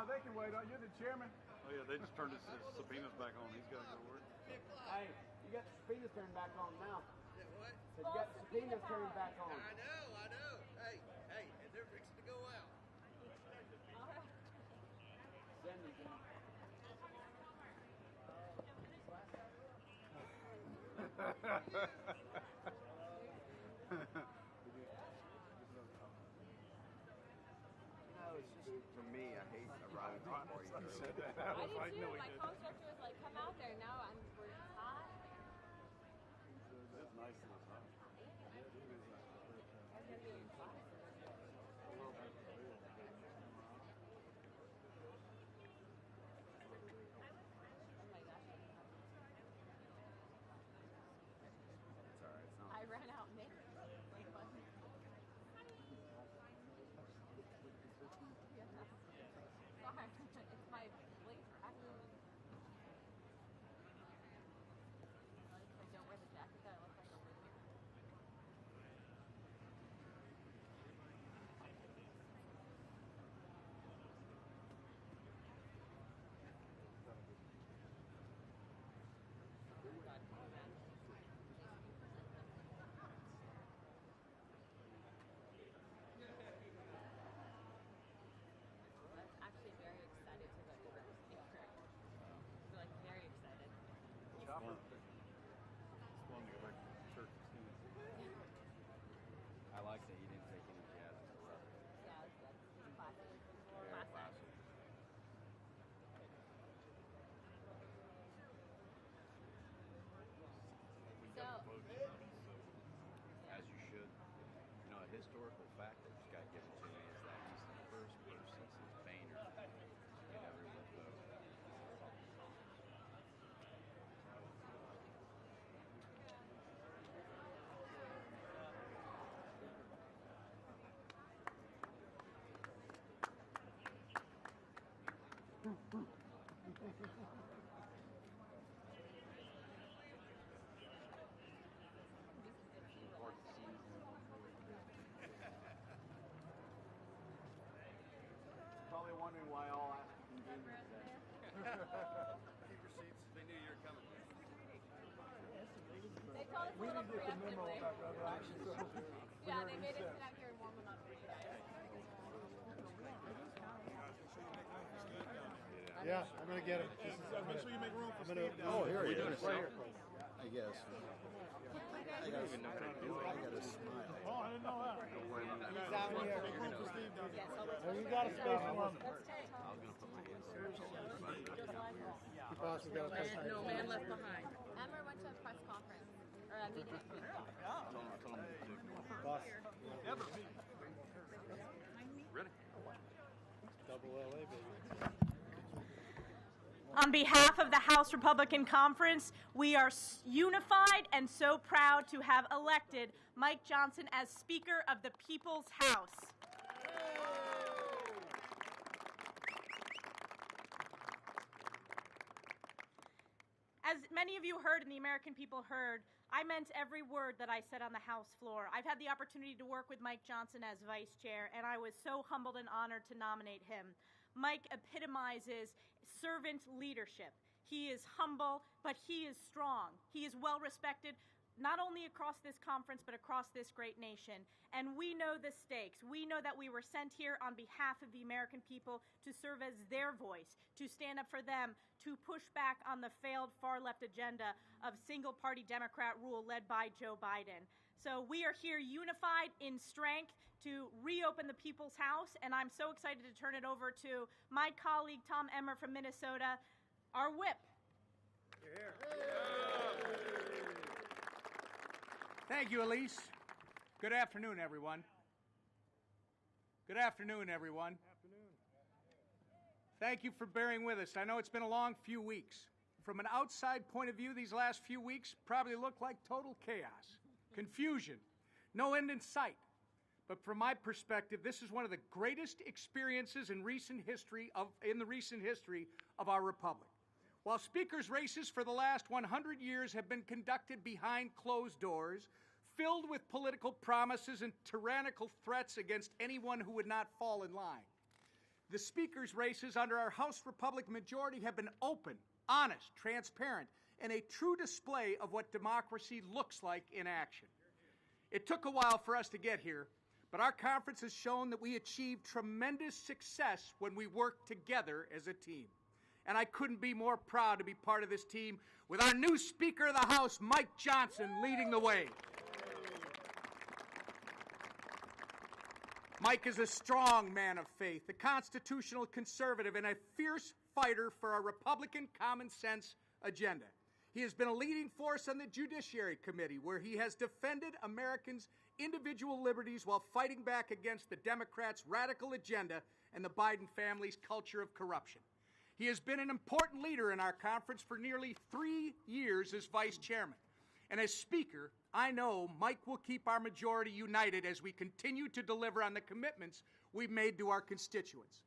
They can wait on you, the chairman. Oh, yeah, they just turned his subpoenas back on. He's got to go to work. Hey, you got the subpoenas turned back on now. What? So you got the subpoenas turned back on. I know. Hey, and they're fixing to go out. Send me them. You know, it's just, for me, I hate arriving before you I said that. I was do like, too. no, he My didn't. constructor was like, come out there. Now we're hot. That's nice in this house. I'm gonna be hot. Oh my gosh. It's all right. It's not. I ran out mid. Like, what? get the memo on that, brother. Yeah, they made us sit out here and warm them up for today. Yeah, I'm going to get him. Make sure you make room for Steve. Oh, here he is. Right here. I guess. I gotta smile. Oh, I didn't know that. He's down here. Make room for Steve down here. You got a space for him. No man left behind. Emma went to a press conference or a meeting. Ready? Double LA, baby. On behalf of the House Republican Conference, we are unified and so proud to have elected Mike Johnson as Speaker of the People's House. As many of you heard and the American people heard, I meant every word that I said on the House floor. I've had the opportunity to work with Mike Johnson as Vice Chair, and I was so humbled and honored to nominate him. Mike epitomizes servant leadership. He is humble, but he is strong. He is well respected, not only across this conference, but across this great nation. And we know the stakes. We know that we were sent here on behalf of the American people to serve as their voice, to stand up for them, to push back on the failed far-left agenda of single-party Democrat rule led by Joe Biden. So we are here unified in strength to reopen the People's House, and I'm so excited to turn it over to my colleague, Tom Emmer from Minnesota, our whip. Thank you, Elise. Good afternoon, everyone. Good afternoon, everyone. Thank you for bearing with us. I know it's been a long few weeks. From an outside point of view, these last few weeks probably look like total chaos, confusion, no end in sight. But from my perspective, this is one of the greatest experiences in the recent history of our republic. While speakers' races for the last 100 years have been conducted behind closed doors, filled with political promises and tyrannical threats against anyone who would not fall in line, the speakers' races under our House Republican majority have been open, honest, transparent, and a true display of what democracy looks like in action. It took a while for us to get here, but our conference has shown that we achieved tremendous success when we work together as a team. And I couldn't be more proud to be part of this team with our new Speaker of the House, Mike Johnson, leading the way. Mike is a strong man of faith, a constitutional conservative, and a fierce fighter for our Republican common sense agenda. He has been a leading force on the Judiciary Committee, where he has defended Americans' individual liberties while fighting back against the Democrats' radical agenda and the Biden family's culture of corruption. He has been an important leader in our conference for nearly 3 years as vice chairman. And as Speaker, I know Mike will keep our majority united as we continue to deliver on the commitments we've made to our constituents.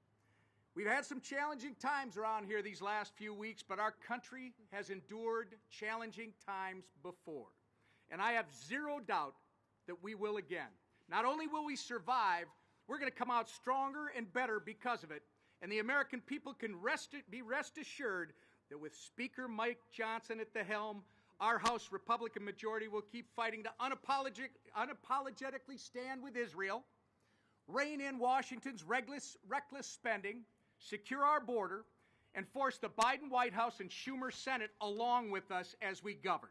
We've had some challenging times around here these last few weeks, but our country has endured challenging times before. And I have zero doubt that we will again. Not only will we survive, we're going to come out stronger and better because of it. And the American people can be rest assured that with Speaker Mike Johnson at the helm, our House Republican majority will keep fighting to unapologetically stand with Israel, rein in Washington's reckless spending, secure our border, and force the Biden White House and Schumer Senate along with us as we govern.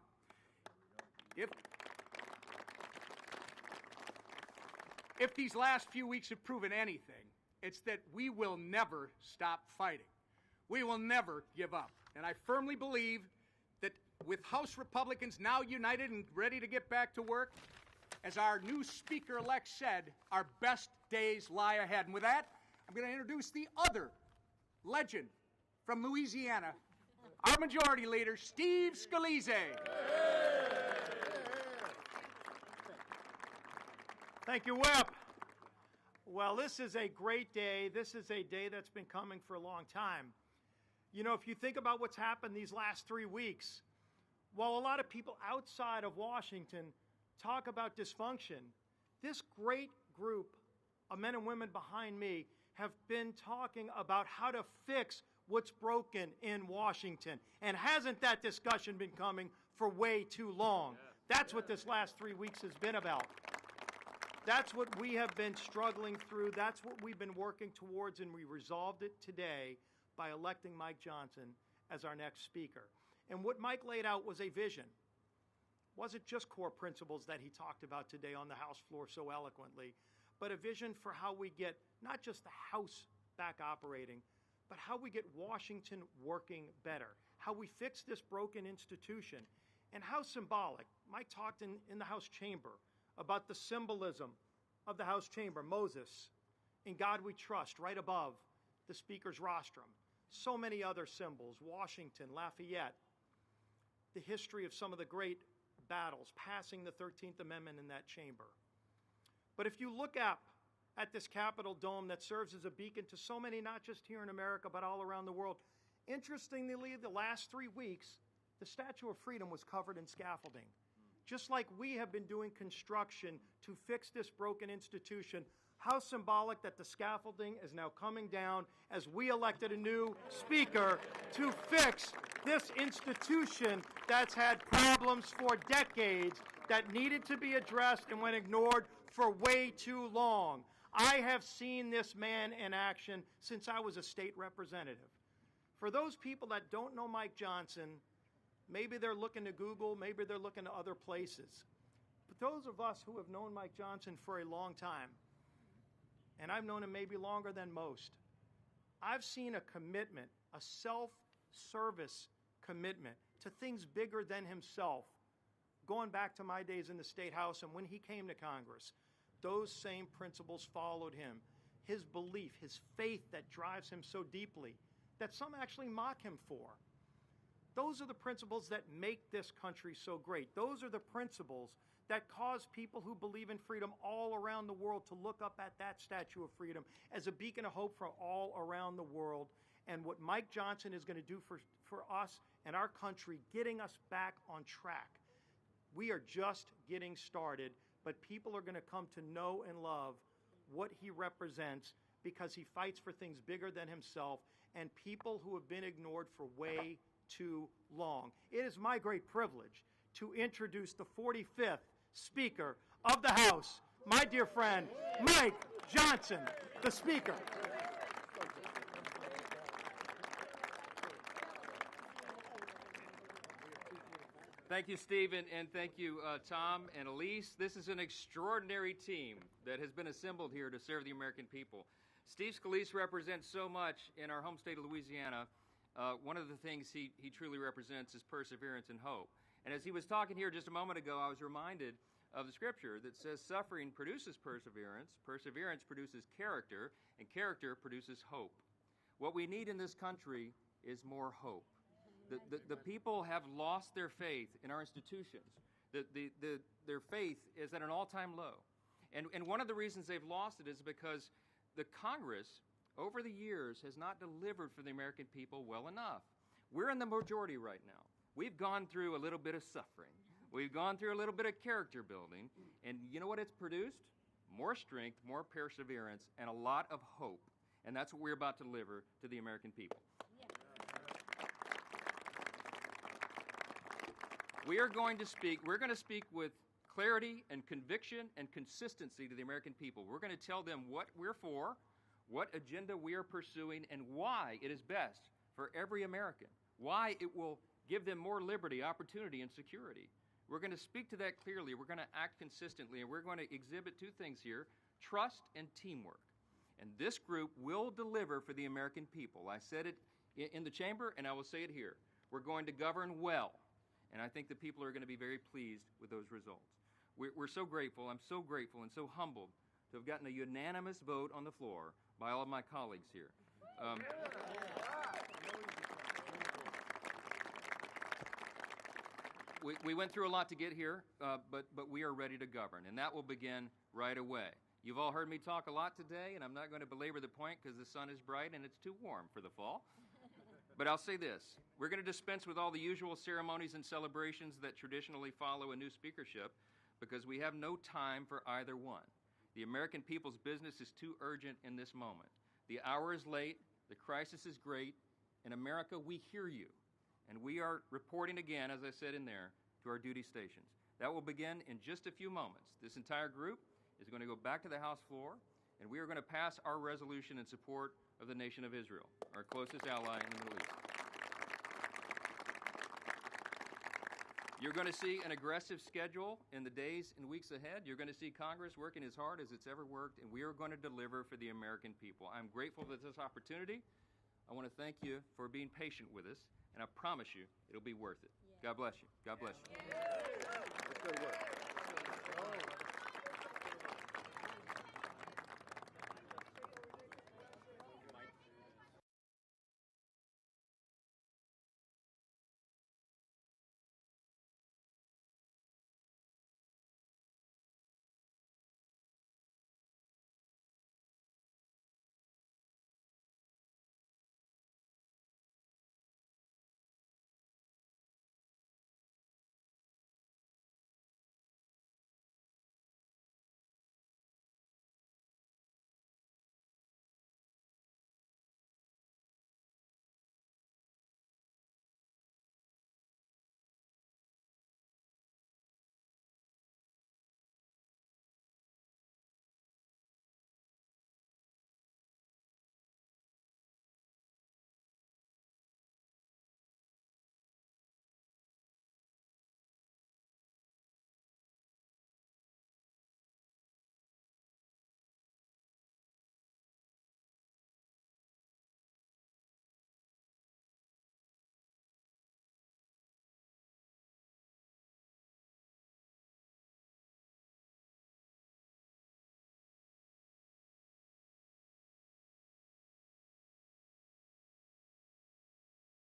If these last few weeks have proven anything, it's that we will never stop fighting. We will never give up. And I firmly believe that with House Republicans now united and ready to get back to work, as our new Speaker-elect said, our best days lie ahead. And with that, I'm going to introduce the other legend from Louisiana, our Majority Leader, Steve Scalise. Thank you, Whip. Well, this is a great day. This is a day that's been coming for a long time. You know, if you think about what's happened these last 3 weeks, while a lot of people outside of Washington talk about dysfunction, this great group of men and women behind me have been talking about how to fix what's broken in Washington. And hasn't that discussion been coming for way too long? That's what this last 3 weeks has been about. That's what we have been struggling through. That's what we've been working towards, and we resolved it today by electing Mike Johnson as our next speaker. And what Mike laid out was a vision. It wasn't just core principles that he talked about today on the House floor so eloquently, but a vision for how we get not just the House back operating, but how we get Washington working better, how we fix this broken institution, and how symbolic. Mike talked in the House chamber about the symbolism of the House chamber, Moses, In God We Trust, right above the Speaker's rostrum. So many other symbols, Washington, Lafayette, the history of some of the great battles, passing the 13th Amendment in that chamber. But if you look up at this Capitol dome that serves as a beacon to so many, not just here in America, but all around the world, interestingly, the last 3 weeks, the Statue of Freedom was covered in scaffolding. Just like we have been doing construction to fix this broken institution, how symbolic that the scaffolding is now coming down as we elected a new speaker to fix this institution that's had problems for decades that needed to be addressed and went ignored for way too long. I have seen this man in action since I was a state representative. For those people that don't know Mike Johnson, maybe they're looking to Google, maybe they're looking to other places. But those of us who have known Mike Johnson for a long time, and I've known him maybe longer than most, I've seen a commitment, a self-service commitment to things bigger than himself, going back to my days in the State House and when he came to Congress. Those same principles followed him. His belief, his faith that drives him so deeply, that some actually mock him for. Those are the principles that make this country so great. Those are the principles that cause people who believe in freedom all around the world to look up at that Statue of Freedom as a beacon of hope for all around the world. And what Mike Johnson is going to do for us and our country, getting us back on track. We are just getting started, but people are going to come to know and love what he represents because he fights for things bigger than himself and people who have been ignored for way too long. It is my great privilege to introduce the 45th Speaker of the House, my dear friend, Mike Johnson, the Speaker. Thank you, Stephen, and thank you, Tom and Elise. This is an extraordinary team that has been assembled here to serve the American people. Steve Scalise represents so much in our home state of Louisiana. One of the things he truly represents is perseverance and hope. And as he was talking here just a moment ago, I was reminded of the scripture that says suffering produces perseverance, perseverance produces character, and character produces hope. What we need in this country is more hope. The people have lost their faith in our institutions. Their faith is at an all-time low. And one of the reasons they've lost it is because the Congress, over the years, has not delivered for the American people well enough. We're in the majority right now. We've gone through a little bit of suffering. We've gone through a little bit of character building. And you know what it's produced? More strength, more perseverance, and a lot of hope. And that's what we're about to deliver to the American people. We're going to speak with clarity and conviction and consistency to the American people. We're going to tell them what we're for, what agenda we are pursuing, and why it is best for every American, why it will give them more liberty, opportunity, and security. We're going to speak to that clearly. We're going to act consistently, and we're going to exhibit two things here, trust and teamwork. And this group will deliver for the American people. I said it in the chamber, and I will say it here. We're going to govern well, and I think the people are going to be very pleased with those results. We're so grateful. I'm so grateful and so humbled to have gotten a unanimous vote on the floor by all of my colleagues here. We went through a lot to get here, but we are ready to govern, and that will begin right away. You've all heard me talk a lot today, and I'm not going to belabor the point because the sun is bright and it's too warm for the fall. But I'll say this. We're going to dispense with all the usual ceremonies and celebrations that traditionally follow a new speakership because we have no time for either one. The American people's business is too urgent in this moment. The hour is late, the crisis is great. In America, we hear you. And we are reporting again, as I said in there, to our duty stations. That will begin in just a few moments. This entire group is going to go back to the House floor, and we are going to pass our resolution in support of the nation of Israel, our closest ally in the Middle East. You're going to see an aggressive schedule in the days and weeks ahead. You're going to see Congress working as hard as it's ever worked, and we are going to deliver for the American people. I'm grateful for this opportunity. I want to thank you for being patient with us, and I promise you it'll be worth it. God bless you. God bless you.